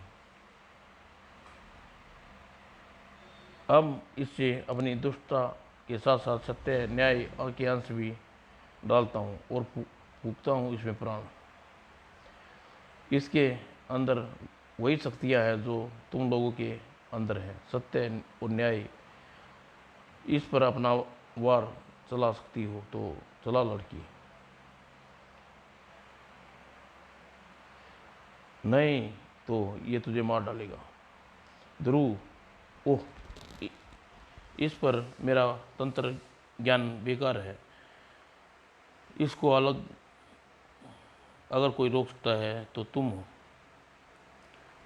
अब इससे अपनी दुष्टता के साथ साथ सत्य, न्याय के अंश भी डालता हूँ और फूंकता हूँ इसमें प्राण। इसके अंदर वही शक्तियाँ हैं जो तुम लोगों के अंदर है, सत्य और न्याय। इस पर अपना वार चला सकती हो तो चला लड़की, नहीं तो ये तुझे मार डालेगा। ध्रुव, ओह, इस पर मेरा तंत्र ज्ञान बेकार है। इसको अलग अगर कोई रोक सकता है तो तुम हो,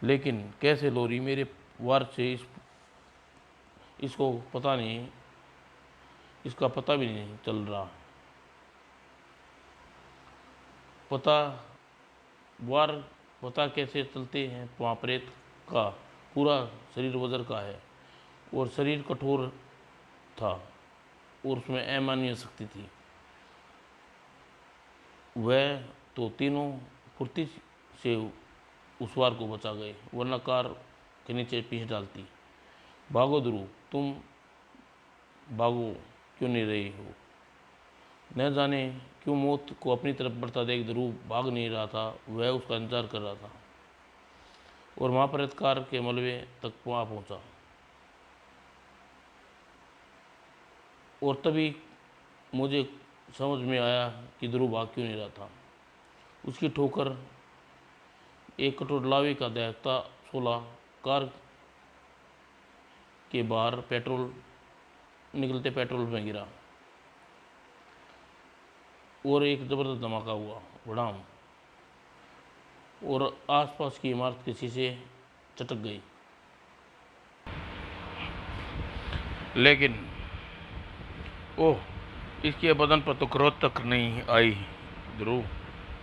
लेकिन कैसे लोरी? मेरे वार से इसको पता नहीं, इसका पता भी नहीं चल रहा। पता कैसे चलते हैं? प्रेत का पूरा शरीर वज्र का है और शरीर कठोर था और उसमें अमानवीय शक्ति थी। वह तो तीनों फुर्ती से उस वार को बचा गए, वरना कार के नीचे पीस डालती। भागो ध्रुव, तुम भागो क्यों नहीं रहे हो? न जाने क्यों मौत को अपनी तरफ बढ़ता देख ध्रुव भाग नहीं रहा था। वह उसका इंतजार कर रहा था और महाप्रेत कार के मलबे तक पहुंचा। और तभी मुझे समझ में आया कि ध्रुव भाग क्यों नहीं रहा था। उसकी ठोकर एक कटोर लावे का दहकता शोला कार के बाहर निकलते पेट्रोल में गिरा और एक जबरदस्त धमाका हुआ, भड़ाम, और आसपास की इमारत के शीशे चटक गई। लेकिन ओह, इसके बदन पर तो क्रोध तक नहीं आई। ध्रुव,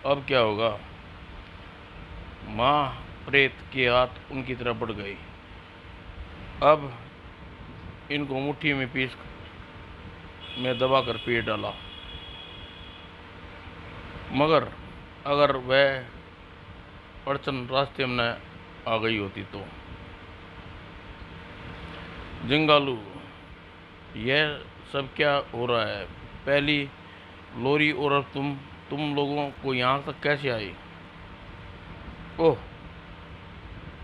अब क्या होगा? माँ प्रेत के हाथ उनकी तरफ बढ़ गए। अब इनको मुट्ठी में पीस में दबा कर पीट डाला। मगर अगर वह अड़चन रास्ते में न आ गई होती तो। जिंगालू, यह सब क्या हो रहा है? पहली लोरी और अब तुम लोगों को यहाँ तक कैसे आई? ओह,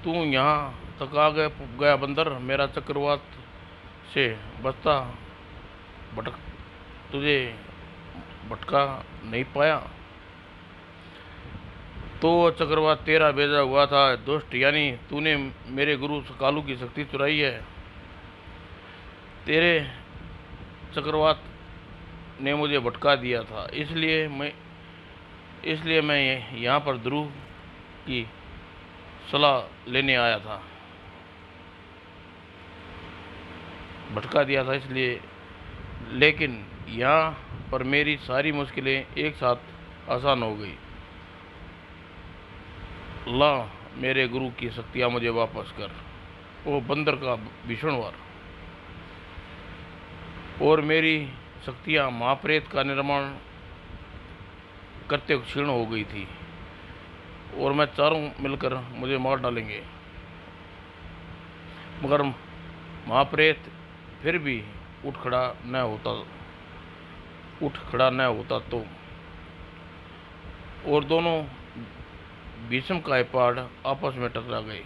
तू यहाँ तक आ गया बंदर। मेरा चक्रवात से बचता तुझे भटका नहीं पाया तो चक्रवात तेरा भेजा हुआ था दुष्ट, यानी तूने मेरे गुरु कालू की शक्ति चुराई है। तेरे चक्रवात ने मुझे भटका दिया था, इसलिए मैं यहाँ पर ध्रुव की सलाह लेने आया था। भटका दिया था इसलिए, लेकिन यहाँ पर मेरी सारी मुश्किलें एक साथ आसान हो गई। अल्लाह मेरे गुरु की शक्तियाँ मुझे वापस कर। वो बंदर का भीषण वार और मेरी शक्तियाँ महाप्रेत का निर्माण करते क्षीण हो गई थी और मैं चारों मिलकर मुझे मार डालेंगे, मगर महाप्रेत फिर भी उठ खड़ा न होता तो। और दोनों भीष्म का पहाड़ आपस में टकरा गए।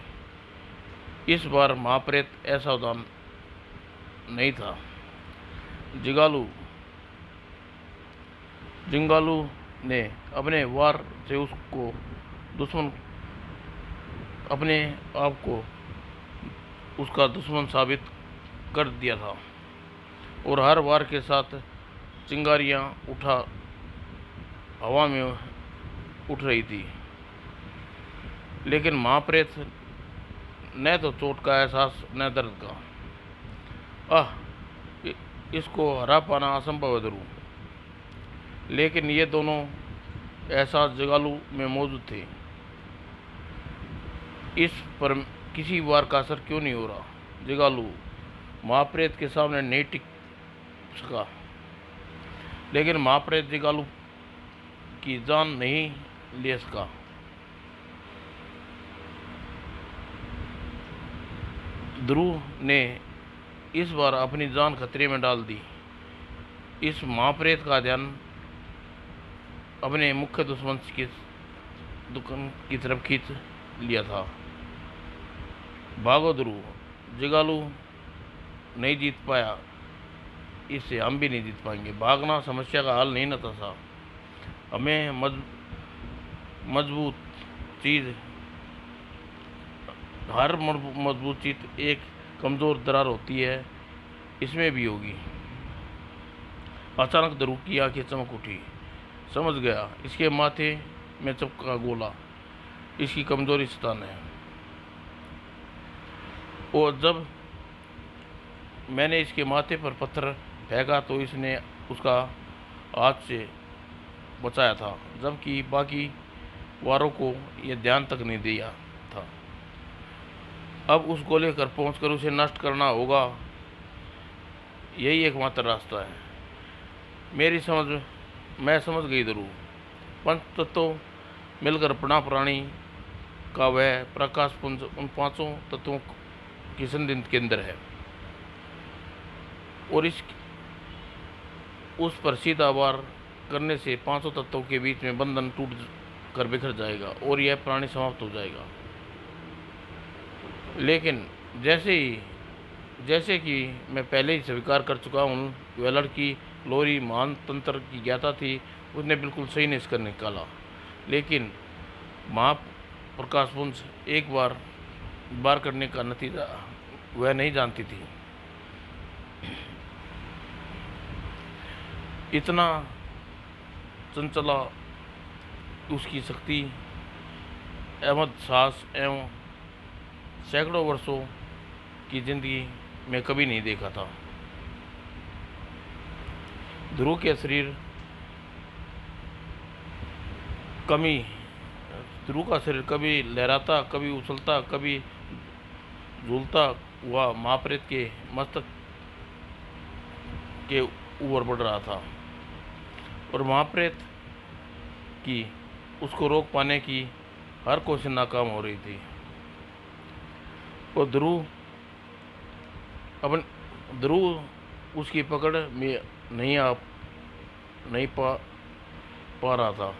इस बार महाप्रेत असावधान नहीं था। जिंगालू ने अपने वार से अपने आप को उसका दुश्मन साबित कर दिया था और हर वार के साथ चिंगारियां हवा में उठ रही थी। लेकिन महाप्रेत न तो चोट का एहसास न दर्द का। इसको हरा पाना असंभव है ध्रुव। लेकिन ये दोनों एहसास जगालू में मौजूद थे। इस पर किसी वार का असर क्यों नहीं हो रहा? जगालू महाप्रेत के सामने नहीं टिक सका, लेकिन महाप्रेत जगालू की जान नहीं ले सका। ध्रुव ने इस बार अपनी जान खतरे में डाल दी। इस महाप्रेत का ध्यान अपने मुख्य दुश्मन की तरफ खींच लिया था। भागो ध्रुव, जगालू नहीं जीत पाया, इससे हम भी नहीं जीत पाएंगे। भागना समस्या का हल नहीं न था। हमें मजबूत चीज हर मजबूत चीज एक कमज़ोर दरार होती है, इसमें भी होगी। अचानक ध्रुव की आंखें चमक उठी। समझ गया, इसके माथे में चमका गोला इसकी कमजोरी स्थान है। और जब मैंने इसके माथे पर पत्थर फेंका तो इसने उसका हाथ से बचाया था, जबकि बाकी वारों को यह ध्यान तक नहीं दिया था। अब उस गोले पर पहुंचकर उसे नष्ट करना होगा, यही एकमात्र रास्ता है। मैं समझ गई ध्रुव। पंच तत्व मिलकर प्राणी का वह प्रकाश पुंज उन पांचों तत्वों की संदिग्ध केंद्र है और उस पर सीधा वार करने से पांचों तत्वों के बीच में बंधन टूट कर बिखर जाएगा और यह प्राणी समाप्त हो जाएगा। लेकिन जैसे कि मैं पहले ही स्वीकार कर चुका हूँ, वह लड़की लोरी महान तंत्र की ज्ञाता थी। उसने बिल्कुल सही निष्कर्ष निकाला। लेकिन महाप्रकाश पुंज एक बार करने का नतीजा वह नहीं जानती थी। इतना चंचला उसकी शक्ति एवं साहस एवं सैकड़ों वर्षों की जिंदगी में कभी नहीं देखा था। ध्रुव का शरीर कभी लहराता, कभी उछलता, कभी झूलता हुआ महाप्रेत के मस्तक के ऊपर बढ़ रहा था और महाप्रेत की उसको रोक पाने की हर कोशिश नाकाम हो रही थी। और ध्रुव उसकी पकड़ में नहीं पा रहा था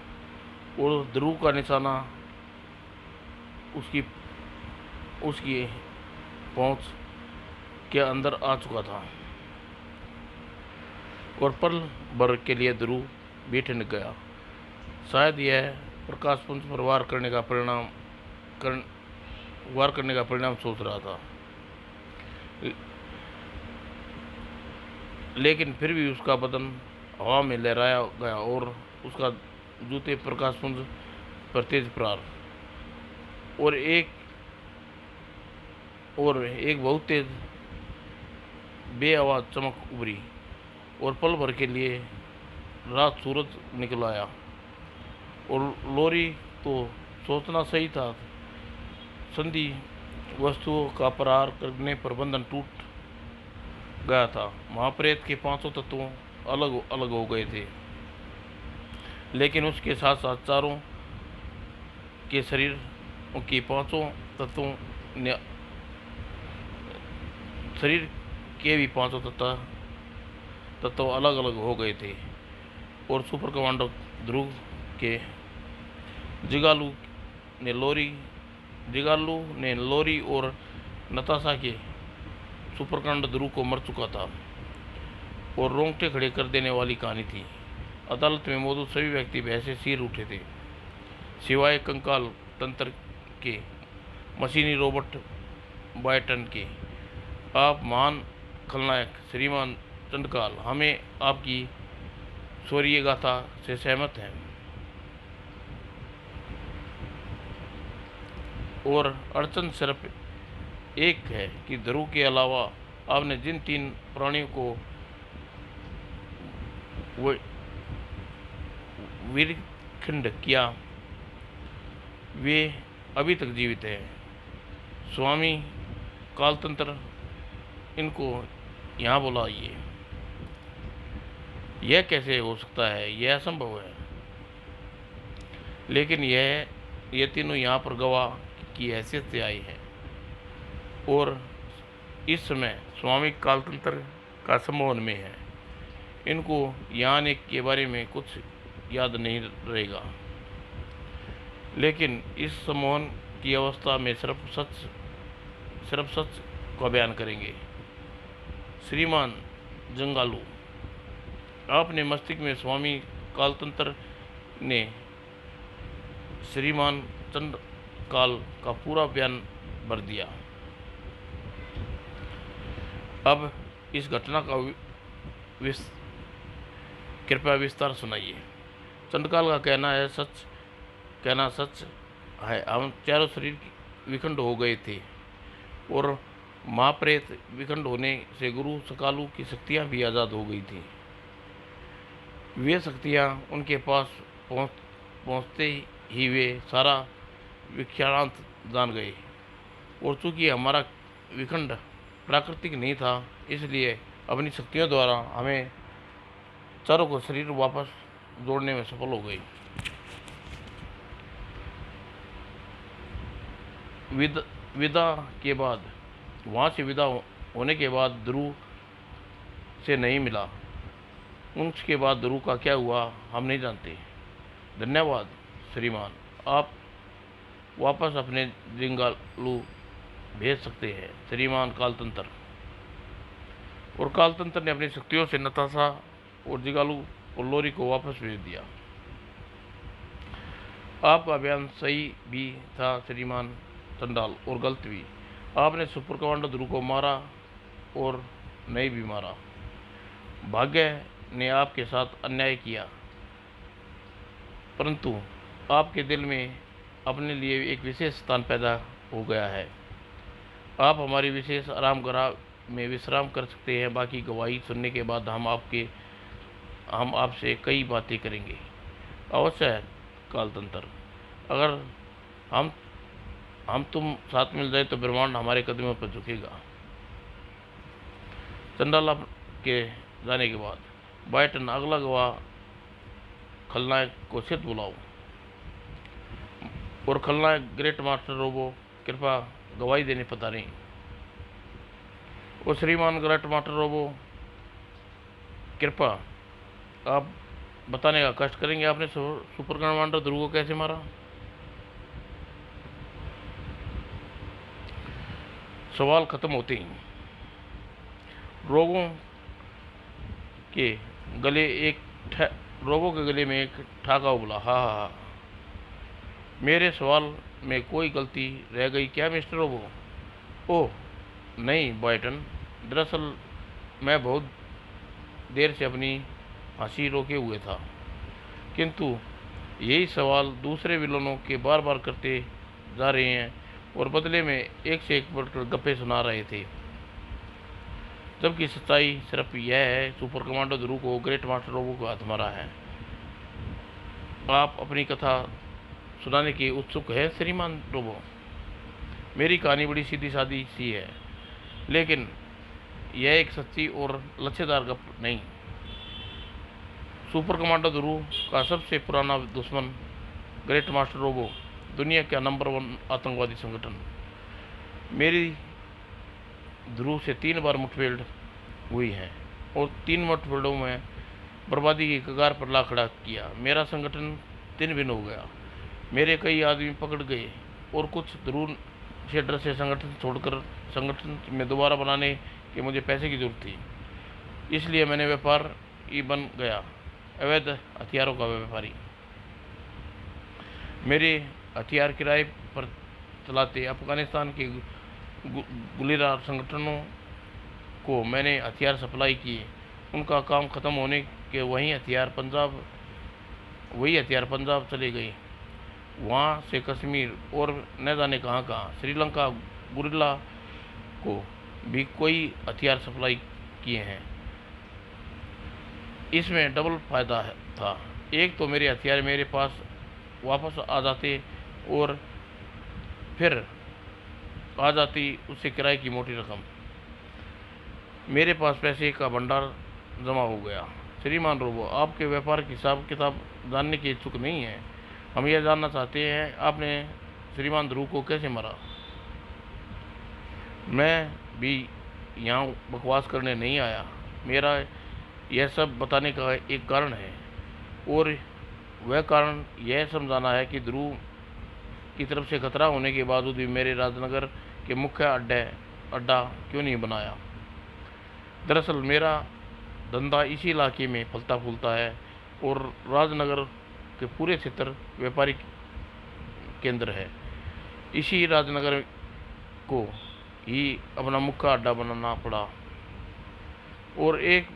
और ध्रुव का निशाना उसकी पहुंच के अंदर आ चुका था और पल भर के लिए ध्रुव भी ठंड गया। शायद यह प्रकाश पुंज पर वार करने का परिणाम सोच रहा था, लेकिन फिर भी उसका बदन हवा में लहराया गया और उसका जूते प्रकाश पुंज पर तेज प्रहार और एक बहुत तेज बेआवाज़ चमक उभरी और पल भर के लिए रात सूरज निकल आया। और लोरी तो सोचना सही था, संधि वस्तुओं का प्रहार करने पर बंधन टूट गया था। महाप्रेत के पांचों तत्वों अलग अलग हो गए थे, लेकिन उसके साथ साथ चारों के शरीर के पांचों तत्वों ने शरीर के भी पांचों तत्व अलग अलग हो गए थे। और सुपर कमांडो ध्रुव के जिगालू ने लोरी और नताशा के सुपर कमांडो ध्रुव को मर चुका था और रोंगटे खड़े कर देने वाली कहानी थी। अदालत में मौजूद सभी व्यक्ति भय से सिर उठे थे, सिवाय कंकाल तंत्र के, मशीनी रोबोट बायटन के। आप महान खलनायक श्रीमान चंडकाल, हमें आपकी शौर्य गाथा से सहमत हैं और अड़चन सिर्फ एक है कि ध्रुव के अलावा आपने जिन 3 प्राणियों को वीरखंड किया वे अभी तक जीवित हैं। स्वामी कालतंत्र, इनको यहाँ बुलाइए। यह कैसे हो सकता है? यह असंभव है। लेकिन ये तीनों यहाँ पर गवाह की हैसियत से आई हैं और इस समय स्वामी कालतंत्र का सम्मोहन में है। इनको यहाँ आने के बारे में कुछ याद नहीं रहेगा, लेकिन इस सम्मोहन की अवस्था में सिर्फ सच का बयान करेंगे। श्रीमान जंगालू, आपने मस्तिष्क में स्वामी कालतंत्र ने श्रीमान चंडकाल का पूरा बयान भर दिया। अब इस घटना का कृपया विस्तार सुनाइए। चंडकाल का कहना सच है। हम चारों शरीर विखंड हो गए थे और महाप्रेत विखंड होने से गुरु सकालू की शक्तियाँ भी आज़ाद हो गई थी। वे शक्तियाँ उनके पास पहुँचते ही वे सारा विख्यात जान गए। और चूँकि हमारा विखंड प्राकृतिक नहीं था, इसलिए अपनी शक्तियों द्वारा हमें चारों को शरीर वापस जोड़ने में सफल हो गई। विदा के बाद, वहाँ से विदा होने के बाद ध्रुव से नहीं मिला। उसके बाद ध्रुव का क्या हुआ हम नहीं जानते। धन्यवाद श्रीमान, आप वापस अपने जिंगालू भेज सकते हैं। श्रीमान कालतंत्र। और कालतंत्र ने अपनी शक्तियों से नताशा और जिगालू और लोरी को वापस भेज दिया। आपका बयान सही भी था श्रीमान चंडाल, और गलत भी। आपने सुपर कमांडो ध्रुव को मारा और नहीं भी मारा। भाग्य ने आपके साथ अन्याय किया, परंतु आपके दिल में अपने लिए एक विशेष स्थान पैदा हो गया है। आप हमारी विशेष आरामगाह में विश्राम कर सकते हैं। बाकी गवाही सुनने के बाद हम आपसे कई बातें करेंगे। अवश्य है कालतंत्र, अगर हम तुम साथ मिल जाए तो ब्रह्मांड हमारे कदमों पर झुकेगा। चंडाला के जाने के बाद बायटन, अगला गवाह खलनायक को सिद्ध बुलाओ। और खलनायक ग्रेट मास्टर रोबो, कृपया गवाही देने पता नहीं। और श्रीमान ग्रेट मास्टर रोबो, कृपया आप बताने का कष्ट करेंगे आपने सुपर कमांडर ध्रुव को कैसे मारा। सवाल खत्म होते ही रोबो के गले में एक ठाका उबला। हा, मेरे सवाल में कोई गलती रह गई क्या मिस्टर रोबो? ओह नहीं बायटन, दरअसल मैं बहुत देर से अपनी हंसी रोके हुए था, किंतु यही सवाल दूसरे विलनों के बार बार करते जा रहे हैं और बदले में एक से एक बढ़कर गप्पे सुना रहे थे। जबकि सच्चाई सिर्फ यह है, सुपर कमांडो ध्रुव को ग्रेट मास्टर रोबो को हाथ मारा है। आप अपनी कथा सुनाने के उत्सुक है श्रीमान रोबो? मेरी कहानी बड़ी सीधी सादी सी है, लेकिन यह एक सच्ची और लच्छेदार गप नहीं। सुपर कमांडो ध्रुव का सबसे पुराना दुश्मन ग्रेट मास्टर रोबो दुनिया का नंबर 1 आतंकवादी संगठन। मेरी ध्रुव से 3 बार मुठभेड़ हुई है और 3 मुठभेड़ों में बर्बादी की कगार पर ला खड़ा किया। मेरा संगठन 3 दिन हो गया। मेरे कई आदमी पकड़ गए और कुछ ध्रुव से डर से संगठन छोड़कर संगठन में दोबारा बनाने के मुझे पैसे की जरूरत थी, इसलिए मैंने व्यापारी बन गया, अवैध हथियारों का व्यापारी। मेरे हथियार किराए पर चलाते अफगानिस्तान के गुलिरार संगठनों को मैंने हथियार सप्लाई किए। उनका काम ख़त्म होने के वही हथियार पंजाब चले गए, वहाँ से कश्मीर और न जाने कहाँ कहाँ। श्रीलंका गुरिल्ला को भी कोई हथियार सप्लाई किए हैं। इसमें डबल फ़ायदा था। एक तो मेरे हथियार मेरे पास वापस आ जाते और फिर आ जाती उससे किराए की मोटी रकम। मेरे पास पैसे का भंडार जमा हो गया। श्रीमान रोबो, आपके व्यापार की हिसाब किताब जानने के इच्छुक नहीं है। हम यह जानना चाहते हैं, आपने श्रीमान ध्रुव को कैसे मारा? मैं भी यहाँ बकवास करने नहीं आया। मेरा यह सब बताने का एक कारण है, और वह कारण यह समझाना है कि ध्रुव की तरफ से खतरा होने के बावजूद भी मेरे राजनगर के मुख्य अड्डा क्यों नहीं बनाया। दरअसल मेरा धंधा इसी इलाके में फलता फूलता है और राजनगर के पूरे क्षेत्र व्यापारिक केंद्र है। इसी राजनगर को ही अपना मुख्य अड्डा बनाना पड़ा, और एक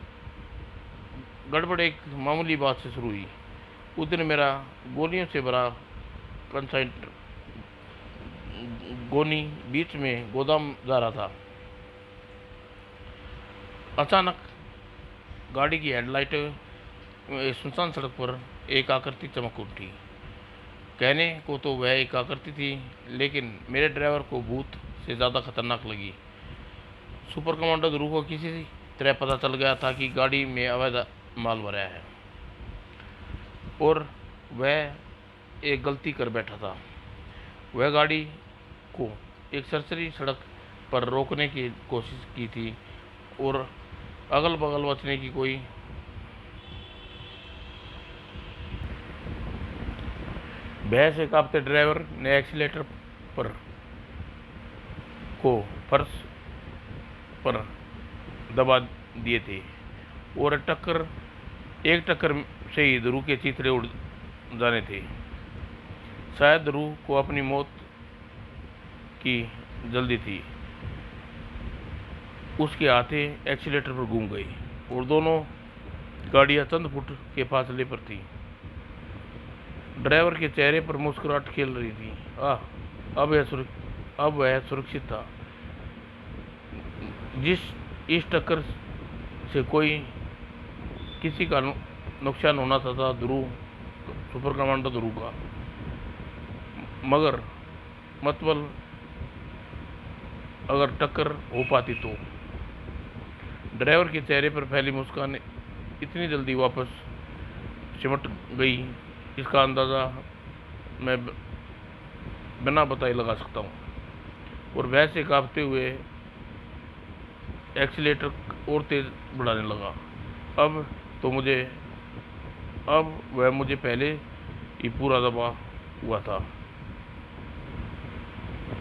गड़बड़ एक मामूली बात से शुरू हुई। उस दिन मेरा गोलियों से भरा कंसाइनर गोनी बीच में गोदाम जा रहा था। अचानक गाड़ी की हेडलाइट सुनसान सड़क पर एक आकृति चमक उठी। कहने को तो वह एक आकृति थी, लेकिन मेरे ड्राइवर को भूत से ज़्यादा खतरनाक लगी। सुपर कमांडो ध्रुव को किसी तरह पता चल गया था कि गाड़ी में अवैध माल भरा है, और वह एक गलती कर बैठा था। वह गाड़ी को एक सरसरी सड़क पर रोकने की कोशिश की थी, और अगल बगल बचने की कोई भय से कांपते ड्राइवर ने एक्सीलेटर पर को फर्श पर दबा दिए थे, और एक टक्कर से ही ध्रुव के चीथड़े उड़ जाने थे। शायद ध्रुव को अपनी मौत की जल्दी थी। उसके हाथें एक्सीलेटर पर घूम गई और दोनों गाड़ियां चंद फुट के फासले पर थी। ड्राइवर के चेहरे पर मुस्कुराहट खेल रही थी। अब वह सुरक्षित था। इस टक्कर से किसी का नुकसान होना था सुपर कमांडो ध्रुव का। मगर मतलब अगर टक्कर हो पाती तो। ड्राइवर के चेहरे पर फैली मुस्कान इतनी जल्दी वापस सिमट गई, इसका अंदाज़ा मैं बिना बताए लगा सकता हूँ। और भय से कांपते हुए एक्सीलेटर और तेज बढ़ाने लगा। अब वह मुझे पहले ही पूरा दबा हुआ था,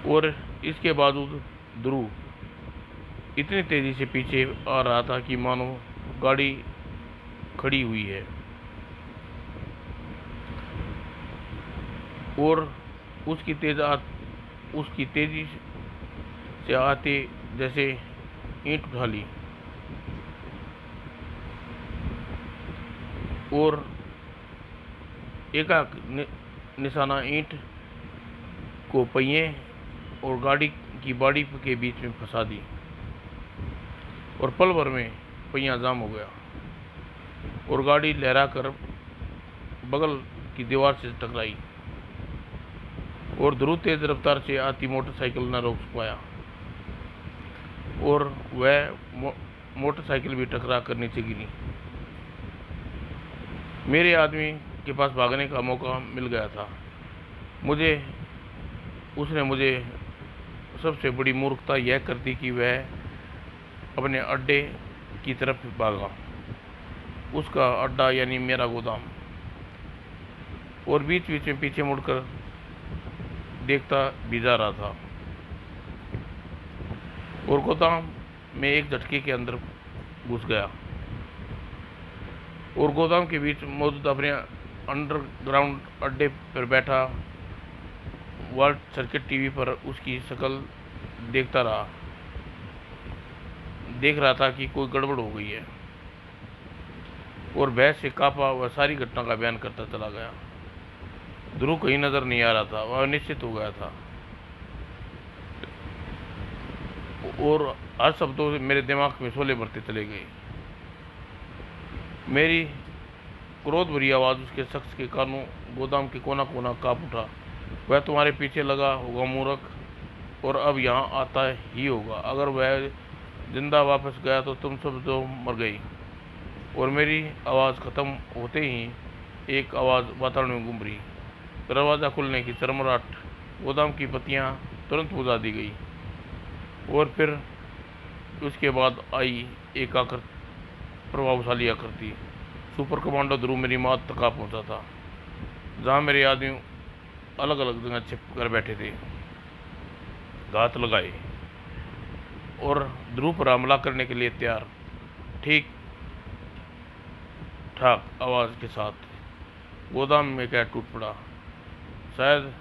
और इसके बावजूद ध्रुव इतनी तेज़ी से पीछे आ रहा था कि मानो गाड़ी खड़ी हुई है, और उसकी तेज़ी से आते जैसे ईंट उठा ली, और एकाएक निशाना ईंट को पहिए और गाड़ी की बाड़ी के बीच में फंसा दी। और पल भर में पहिया जाम हो गया और गाड़ी लहरा कर बगल की दीवार से टकराई और ध्रुव तेज रफ्तार से आती मोटरसाइकिल न रोक पाया और वह मोटरसाइकिल भी टकरा कर नीचे गिरी। मेरे आदमी के पास भागने का मौका मिल गया था। उसने मुझे सबसे बड़ी मूर्खता यह कर दी कि वह अपने अड्डे की तरफ भागा, उसका अड्डा यानी मेरा गोदाम, और बीच बीच में पीछे मुड़कर देखता भी जा रहा था और गोदाम में एक झटके के अंदर घुस गया और गोदाम के बीच मौजूद अपने अंडरग्राउंड अड्डे पर बैठा वर्ल्ड सर्किट टीवी पर उसकी शक्ल देख रहा था कि कोई गड़बड़ हो गई है और भय से कांपा वह सारी घटना का बयान करता चला गया। ध्रुव कहीं नजर नहीं आ रहा था, वह निश्चित हो गया था और हर शब्दों से मेरे दिमाग में शोले भरते चले गए। मेरी क्रोध भरी आवाज़ उसके शख्स के कानों गोदाम के कोना कोना कांप उठा। वह तुम्हारे पीछे लगा होगा मूर्ख, और अब यहाँ आता ही होगा। अगर वह जिंदा वापस गया तो तुम सब तो मर गई। और मेरी आवाज़ ख़त्म होते ही एक आवाज़ वातावरण में गूंज रही, दरवाज़ा खुलने की चरमराहट, गोदाम की बत्तियाँ तुरंत बुझा दी गई और फिर उसके बाद आई एक प्रभावशाली आकृति। सुपर कमांडो ध्रुव मेरी मात तक आ पहुँचा था, जहाँ मेरे आदमी अलग अलग जगह छिप कर बैठे थे, घात लगाए और ध्रुव पर हमला करने के लिए तैयार। ठीक ठाक आवाज़ के साथ गोदाम में क्या टूट पड़ा। शायद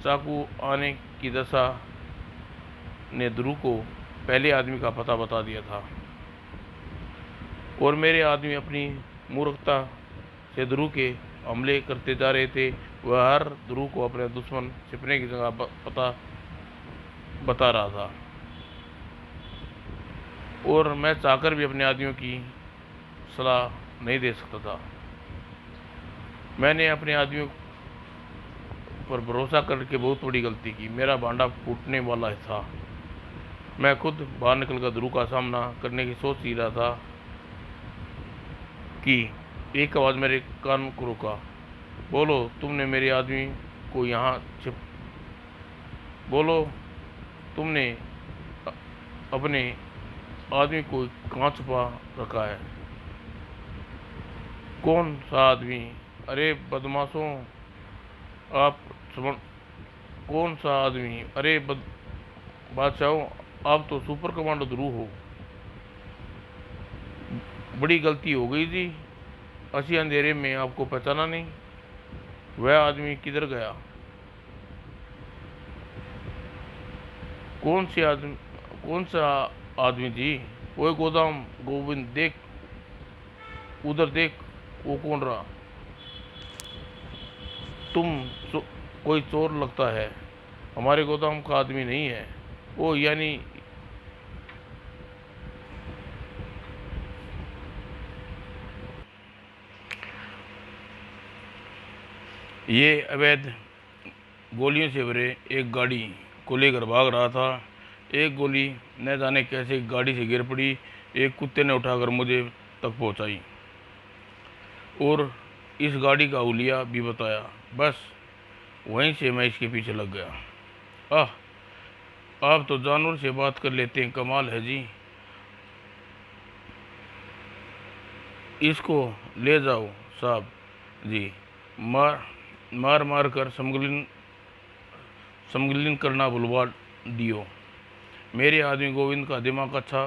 चाकू आने की दशा ने ध्रुव को पहले आदमी का पता बता दिया था और मेरे आदमी अपनी मूर्खता से ध्रुव के हमले करते जा रहे थे। वह हर ध्रुव को अपने दुश्मन छिपने की जगह पता बता रहा था और मैं चाहकर भी अपने आदमियों की सलाह नहीं दे सकता था। मैंने अपने आदमियों पर भरोसा करके बहुत बड़ी गलती की। मेरा भांडा फूटने वाला था। मैं खुद बाहर निकलकर ध्रुव का सामना करने की सोच ही रहा था कि एक आवाज़ मेरे कान को रोका, बोलो तुमने मेरे आदमी को यहाँ बोलो तुमने अपने आदमी को कहाँ छुपा रखा है? कौन सा आदमी? अरे बदमाशों, आप कौन सा आदमी? अरे बादशाहों, आप तो सुपर कमांडो ध्रुव हो। बड़ी गलती हो गई जी, असी अंधेरे में आपको पहचाना नहीं। वह आदमी किधर गया? कौन सा आदमी जी? वो गोदाम गोविंद, देख उधर देख, वो कौन रहा? कोई चोर लगता है, हमारे गोदाम का आदमी नहीं है वो। यानी ये अवैध गोलियों से भरे एक गाड़ी को लेकर भाग रहा था। एक गोली न जाने कैसे गाड़ी से गिर पड़ी, एक कुत्ते ने उठाकर मुझे तक पहुंचाई और इस गाड़ी का हुलिया भी बताया। बस वहीं से मैं इसके पीछे लग गया। आप तो जानवर से बात कर लेते हैं, कमाल है जी। इसको ले जाओ साहब जी। मार मार कर स्मगलिंग करना बुलवा दियो। मेरे आदमी गोविंद का दिमाग अच्छा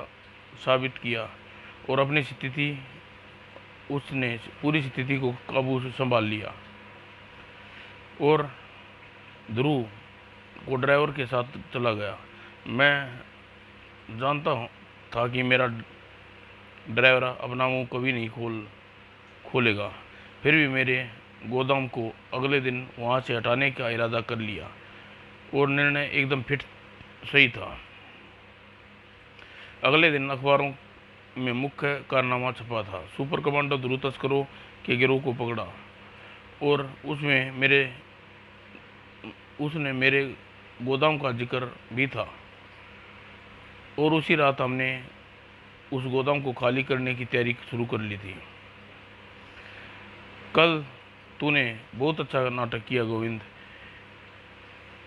साबित किया और उसने पूरी स्थिति को काबू से संभाल लिया और ध्रुव को ड्राइवर के साथ चला गया। मैं जानता था कि मेरा ड्राइवर अपना मुंह कभी नहीं खोलेगा। फिर भी मेरे गोदाम को अगले दिन वहाँ से हटाने का इरादा कर लिया और निर्णय एकदम फिट सही था। अगले दिन अखबारों में मुख्य कारनामा छपा था। सुपर कमांडो ध्रुव तस्करों के गिरोह को पकड़ा और उसने मेरे गोदाम का जिक्र भी था और उसी रात हमने उस गोदाम को खाली करने की तैयारी शुरू कर ली थी। कल तूने बहुत अच्छा नाटक किया गोविंद,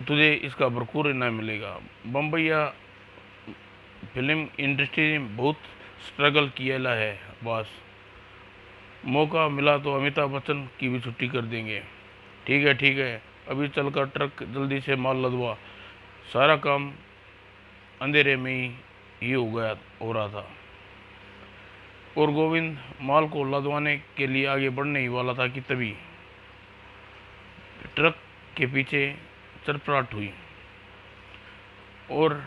तुझे इसका भरपूर इनाम मिलेगा। बम्बैया फिल्म इंडस्ट्री ने बहुत स्ट्रगल किया है बॉस, मौका मिला तो अमिताभ बच्चन की भी छुट्टी कर देंगे। ठीक है, अभी चलकर ट्रक जल्दी से माल लदवा। सारा काम अंधेरे में ही हो रहा था और गोविंद माल को लदवाने के लिए आगे बढ़ने ही वाला था कि तभी ट्रक के पीछे चरपराट हुई और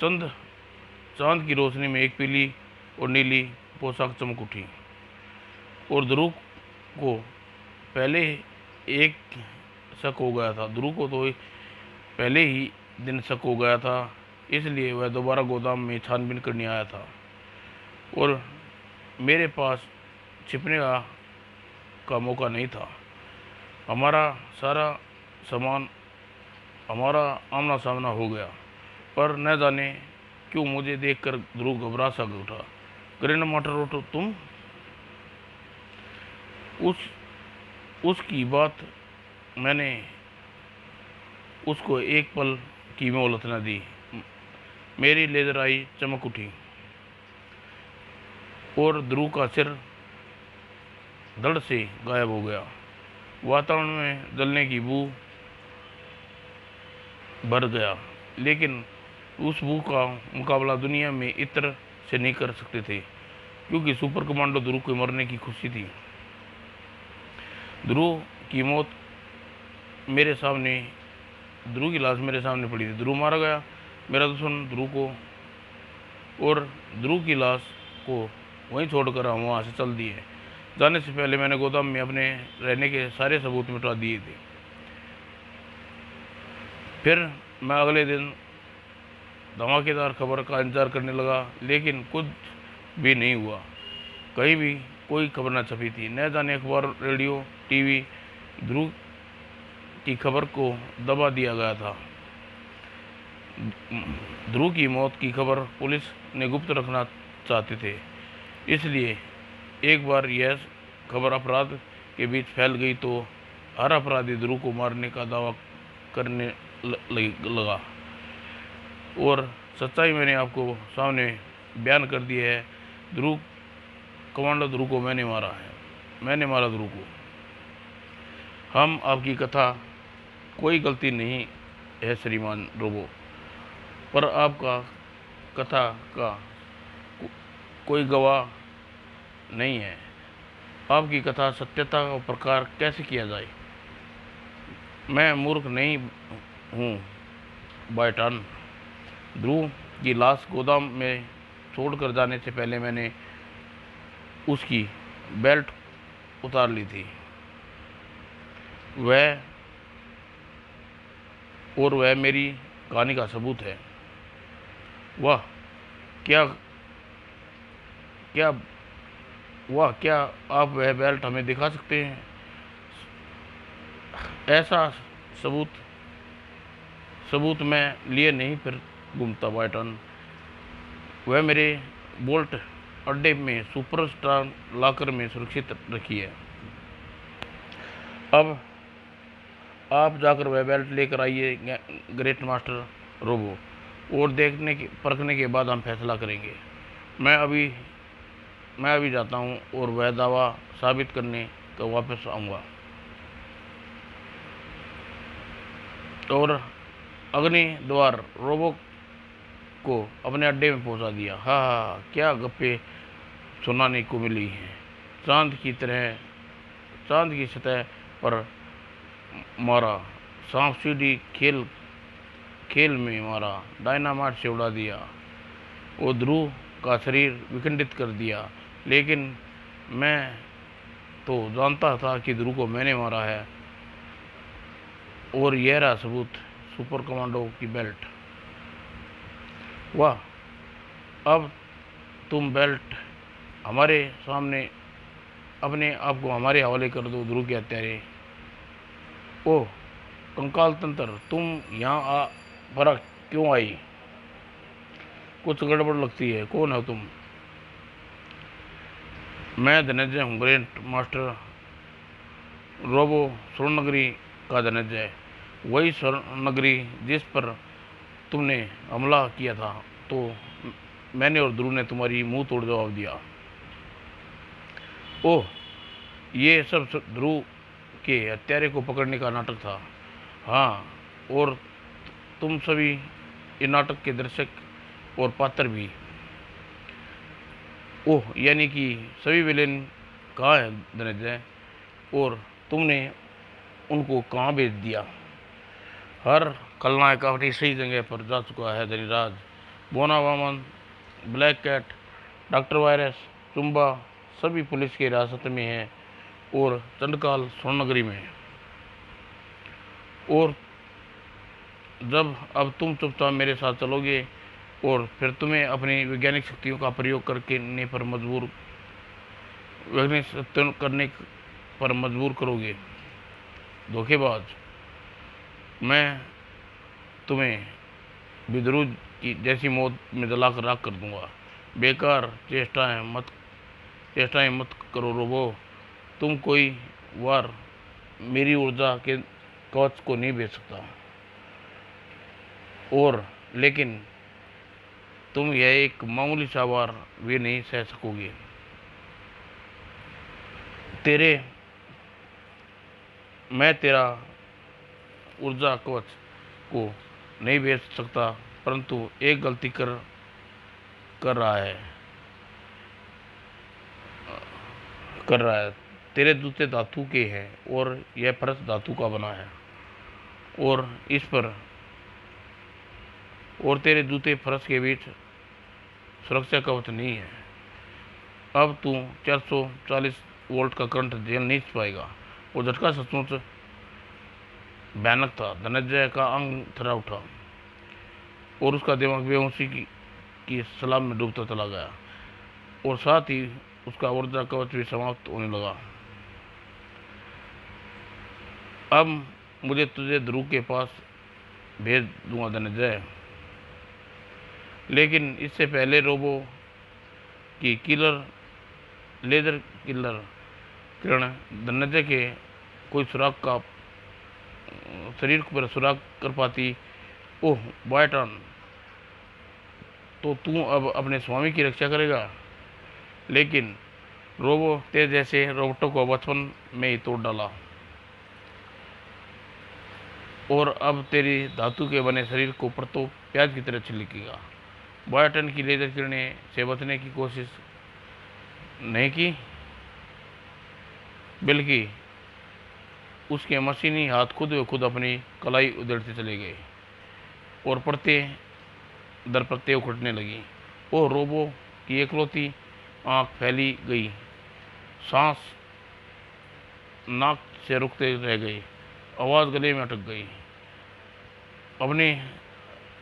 चांद की रोशनी में एक पीली और नीली पोशाक चमक उठी और ध्रुव को पहले एक शक हो गया था। ध्रुव को तो पहले ही दिन शक हो गया था, इसलिए वह दोबारा गोदाम में छानबीन करने आया था और मेरे पास छिपने का मौका नहीं था। हमारा सारा सामान हमारा आमना सामना हो गया, पर न जाने क्यों मुझे देखकर ध्रुव घबरा सा उठा। ग्रैंड मास्टर ओटो, तुम? उसकी बात मैंने उसको एक पल की मोहलत न दी। मेरी लेजर आई चमक उठी और ध्रुव का सिर धड़ से गायब हो गया। वातावरण में जलने की बू भर गया, लेकिन उस बू का मुकाबला दुनिया में इत्र से नहीं कर सकते थे, क्योंकि सुपर कमांडो ध्रुव के मरने की खुशी थी। ध्रुव की लाश मेरे सामने पड़ी थी। ध्रुव मारा गया, मेरा दुश्मन ध्रुव को और ध्रुव की लाश को वहीं छोड़कर हम वहाँ से चल दिए। जाने से पहले मैंने गोदाम में अपने रहने के सारे सबूत मिटा दिए थे। फिर मैं अगले दिन धमाकेदार खबर का इंतजार करने लगा, लेकिन कुछ भी नहीं हुआ। कहीं भी कोई खबर न छपी थी। न जाने अखबार, रेडियो, टीवी ध्रुव की खबर को दबा दिया गया था। ध्रुव की मौत की खबर पुलिस ने गुप्त रखना चाहते थे, इसलिए एक बार यह खबर अपराध के बीच फैल गई तो हर अपराधी ध्रुव को मारने का दावा करने लगा और सच्चाई मैंने आपको सामने बयान कर दी है। कमांडो ध्रुव को मैंने मारा है, मैंने मारा ध्रुव को। हम आपकी कथा कोई गलती नहीं है श्रीमान रोबो, पर आपका कथा का कोई गवाह नहीं है। आपकी कथा सत्यता का प्रकार कैसे किया जाए? मैं मूर्ख नहीं हूँ बायटान। ध्रुव की लाश गोदाम में छोड़कर जाने से पहले मैंने उसकी बेल्ट उतार ली थी। वह मेरी कहानी का सबूत है। वाह क्या आप वह बेल्ट हमें दिखा सकते हैं? ऐसा सबूत मैं लिए नहीं फिर घूमता बायटन। वह मेरे बोल्ट अड्डे में सुपरस्टार लॉकर में सुरक्षित रखी है। अब आप जाकर वह बेल्ट लेकर आइए ग्रेट मास्टर रोबो, और परखने के बाद हम फैसला करेंगे। मैं अभी जाता हूँ और वह दावा साबित करने का वापस आऊँगा और अग्नि द्वार रोबो को अपने अड्डे में पहुंचा दिया। हाँ, क्या गप्पे सुनाने को मिली हैं। चांद की सतह पर मारा, सांप सीढ़ी खेल में मारा, डायनामाइट से उड़ा दिया और ध्रुव का शरीर विखंडित कर दिया। लेकिन मैं तो जानता था कि ध्रुव को मैंने मारा है और यह रहा सबूत, सुपर कमांडो की बेल्ट। वाह, अब तुम बेल्ट हमारे सामने अपने आप को हमारे हवाले कर दो ध्रुव के हत्यारे। ओह कंकाल तंत्र, तुम यहाँ पर क्यों आई? कुछ गड़बड़ लगती है। कौन हो तुम? मैं धनंजय हूँ, ग्रैंड मास्टर रोबो स्वर्णनगरी का धनंजय। वही स्वर्णनगरी जिस पर तुमने हमला किया था। तो मैंने और ध्रुव ने तुम्हारी मुंह तोड़ जवाब दिया। ओह, ये सब ध्रुव के हत्यारे को पकड़ने का नाटक था। हाँ, और तुम सभी ये नाटक के दर्शक और पात्र भी। ओह, यानी कि सभी विलेन कहाँ है धनंजय? और तुमने उनको कहाँ भेज दिया? हर खलनायक अपनी सही जगह पर जा चुका है धनीराज। बोना Vaman, black cat, doctor virus, चुम्बा सभी पुलिस की हिरासत में हैं और चंडकाल स्वर्णनगरी में। और जब अब तुम चुपचाप मेरे साथ चलोगे और फिर तुम्हें अपनी वैज्ञानिक शक्तियों का प्रयोग करने पर मजबूर वैज्ञानिक सत्य करने पर मजबूर करोगे। धोखेबाज, मैं तुम्हें विद्रोह की जैसी मौत में जलाकर राख कर दूंगा। बेकार चेष्टाएं मत करो रोबो। तुम कोई वार मेरी ऊर्जा के कवच को नहीं भेज सकता। और लेकिन तुम यह एक मामूली सा वार भी नहीं सह सकोगे। मैं तेरा ऊर्जा कवच को नहीं भेज सकता, परंतु एक गलती कर रहा है तेरे जूते धातु के हैं और यह फर्श धातु का बना है और इस पर और तेरे जूते फर्श के बीच सुरक्षा कवच नहीं है। अब तू 440 वोल्ट का करंट झेल नहीं पाएगा। वो झटका सचमुच भयानक था। धनंजय का अंग थरा उठा और उसका दिमाग बेहोशी की सलाब में डूबता चला गया और साथ ही उसका ऊर्जा कवच भी समाप्त होने लगा। अब मुझे तुझे ध्रुव के पास भेज दूंगा धनंजय, लेकिन इससे पहले रोबो की लेजर किलर किरण धनंजय के कोई सुराग का शरीर पर सुराग कर पाती। ओह बायटन, तो तू अब अपने स्वामी की रक्षा करेगा? लेकिन रोबो तेरे जैसे रोबोटों को बचपन में ही तोड़ डाला और अब तेरी धातु के बने शरीर को परतों प्याज की तरह छिलकेगा। बायटन की लेजर किरणें से बचने की कोशिश नहीं की, बल्कि उसके मशीनी हाथ खुद व खुद अपनी कलाई उधेड़ते चले गए और परते दर परते उखड़ने लगी। वो रोबो की एकलौती आंख फैली गई, सांस नाक से रुकते रह गई, आवाज़ गले में अटक गई।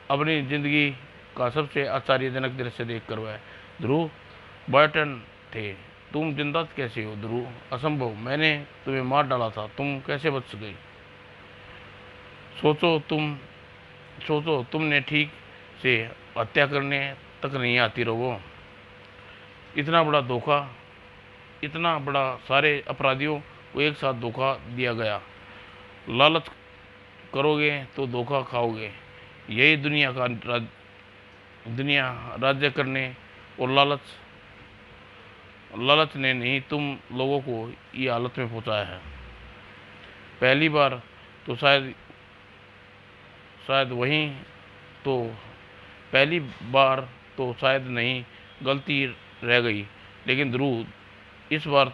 अपनी जिंदगी का सबसे आश्चर्यजनक दृश्य देखकर वह ध्रुव बायटन थे। तुम जिंदा कैसे हो ध्रुव? असंभव, मैंने तुम्हें मार डाला था, तुम कैसे बच गई? सोचो तुमने ठीक से हत्या करने तक नहीं आती रहो। इतना बड़ा धोखा, इतना बड़ा सारे अपराधियों को एक साथ धोखा दिया गया। लालच करोगे तो धोखा खाओगे। यही दुनिया राज्य करने और लालच ने नहीं तुम लोगों को ये हालत में पहुंचाया है। पहली बार तो शायद वहीं तो पहली बार तो शायद नहीं गलती रह गई, लेकिन ध्रुव इस बार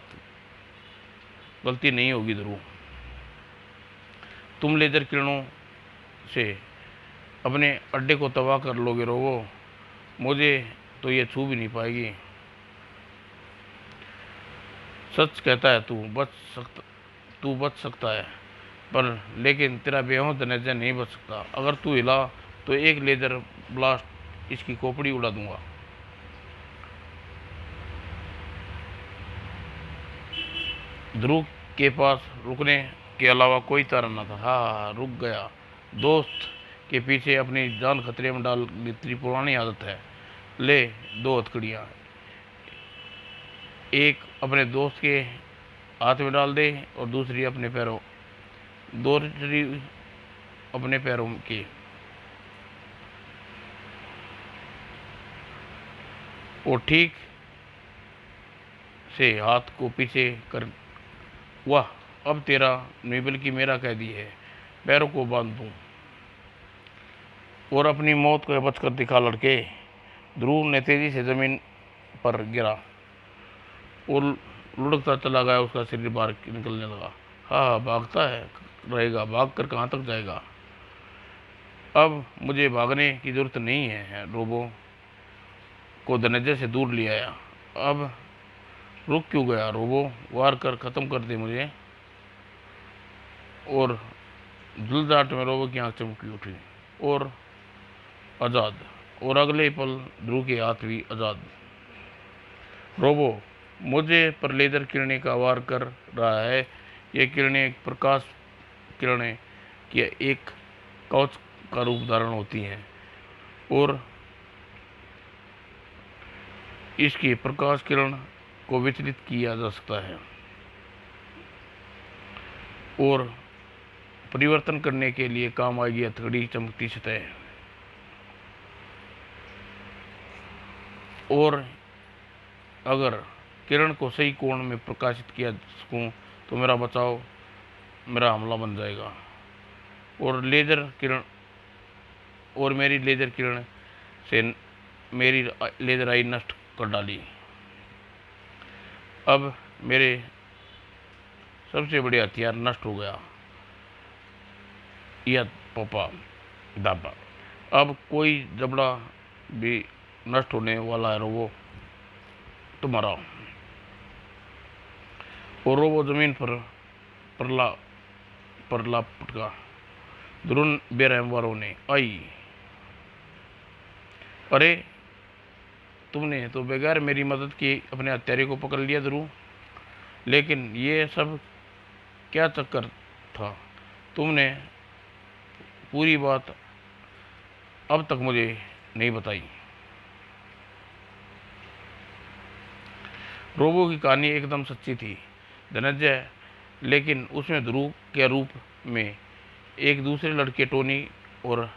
गलती नहीं होगी ध्रुव। तुम लेजर किरणों से अपने अड्डे को तबाह कर लोगे रोबो। मुझे तो ये छू भी नहीं पाएगी। सच कहता है तू बच सकता है, पर लेकिन तेरा बेहोश धनंजय नहीं बच सकता। अगर तू हिला तो एक लेजर ब्लास्ट इसकी खोपड़ी उड़ा दूंगा। ध्रुव के पास रुकने के अलावा कोई चारा न था। हाँ, रुक गया। दोस्त के पीछे अपनी जान खतरे में डाल तेरी पुरानी आदत है। ले 2 हथकड़ियाँ, एक अपने दोस्त के हाथ में डाल दे और दूसरी अपने पैरों की। वो ठीक से हाथ को पीछे कर, वाह, अब तेरा नहीं बल्कि मेरा कैदी है, पैरों को बांध दूं और अपनी मौत को बचकर दिखा लड़के। ध्रुव ने तेजी से जमीन पर गिरा और लुढ़कता चला गया। उसका शरीर बाहर निकलने लगा। हाँ, भागता है रहेगा, भाग कर कहाँ तक जाएगा। अब मुझे भागने की जरूरत नहीं है। रोबो को धनंजय से दूर ले आया। अब रुक क्यों गया रोबो, वार कर ख़त्म कर दे मुझे। और झुलझाट में रोबो की आंख चमकी उठी और आज़ाद। और अगले पल ध्रुव के हाथ भी आज़ाद। रोबो मुझे पर लेजर किरणें का वार कर रहा है। ये किरणें एक प्रकाश किरणें की एक कवच का रूप धारण होती हैं और इसकी प्रकाश किरण को विचलित किया जा सकता है और परिवर्तन करने के लिए काम आएगी हथकड़ी चमकती सतह। और अगर किरण को सही कोण में प्रकाशित किया सकूं तो मेरा हमला बन जाएगा और मेरी लेजर किरण से मेरी लेजर आई नष्ट कर डाली। अब मेरे सबसे बड़े हथियार नष्ट हो गया। यह पापा दापा, अब कोई जबड़ा भी नष्ट होने वाला है रोबो तुम्हारा। और रोबो जमीन पर परला पटका। ध्रुव बेरहम ने आई। अरे, तुमने तो बगैर मेरी मदद के अपने हत्यारे को पकड़ लिया ध्रुव। लेकिन ये सब क्या चक्कर था? तुमने पूरी बात अब तक मुझे नहीं बताई। रोबो की कहानी एकदम सच्ची थी धनंजय, लेकिन उसमें ध्रुव के रूप में एक दूसरे लड़के टोनी और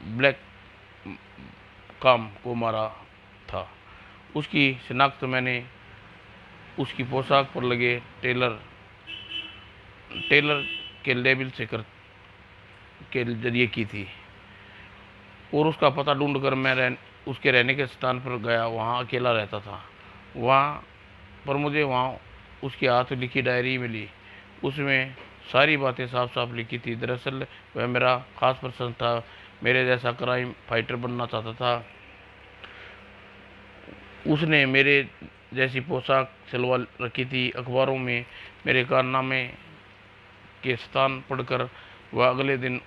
ब्लैक काम को मारा था। उसकी शिनाख्त मैंने उसकी पोशाक पर लगे टेलर के लेबल से के जरिए की थी और उसका पता ढूंढकर मैं उसके रहने के स्थान पर गया। वहाँ अकेला रहता था। वहाँ पर मुझे वहाँ उसके हाथ लिखी डायरी मिली। उसमें सारी बातें साफ साफ लिखी थी। दरअसल वह मेरा खास पसंद था, मेरे जैसा क्राइम फाइटर बनना चाहता था। उसने मेरे जैसी पोशाक सिलवा रखी थी। अखबारों में मेरे कारनामे के स्थान पढ़कर वह अगले दिन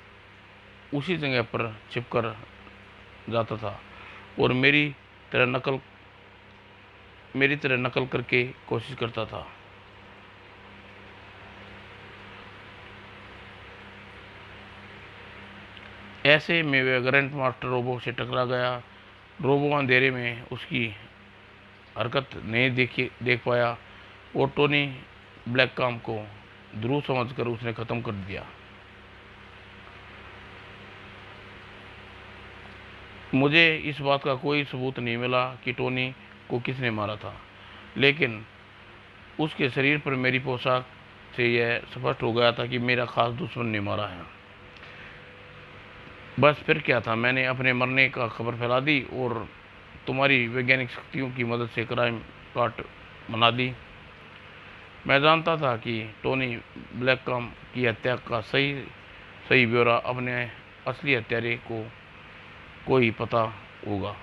उसी जगह पर छिपकर जाता था और मेरी तरह नकल करके कोशिश करता था। ऐसे में वह ग्रैंड मास्टर रोबो से टकरा गया। रोबो अंधेरे में उसकी हरकत नहीं देख पाया और टोनी ब्लैक काम को ध्रुव समझकर उसने ख़त्म कर दिया। मुझे इस बात का कोई सबूत नहीं मिला कि टोनी को किसने मारा था, लेकिन उसके शरीर पर मेरी पोशाक से यह स्पष्ट हो गया था कि मेरा खास दुश्मन ने मारा है। बस फिर क्या था, मैंने अपने मरने का खबर फैला दी और तुम्हारी वैज्ञानिक शक्तियों की मदद से क्राइम कार्ट बना दी। मैं जानता था कि टोनी ब्लैककॉम की हत्या का सही ब्यौरा अपने असली हत्यारे को ही पता होगा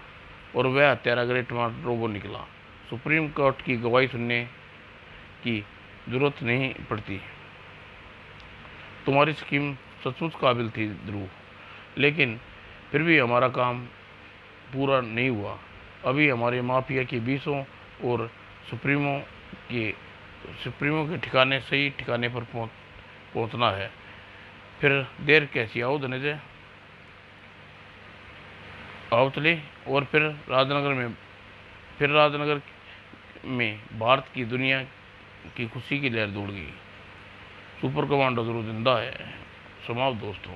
और वह हत्यारा ग्रेट मास्टर रोबो निकला। सुप्रीम कोर्ट की गवाही सुनने की जरूरत नहीं पड़ती। तुम्हारी स्कीम सचमुच काबिल थी ध्रुव, लेकिन फिर भी हमारा काम पूरा नहीं हुआ। अभी हमारे माफिया के 20 और सुप्रीमो के सुप्रीमो के ठिकाने सही ठिकाने पर पहुंचना है। फिर देर कैसी, आओ धनंजय, आओ चले। और फिर राजनगर में भारत की दुनिया की खुशी की लहर दौड़ गई। सुपर कमांडो जरूर जिंदा है। समाप्त दोस्तों।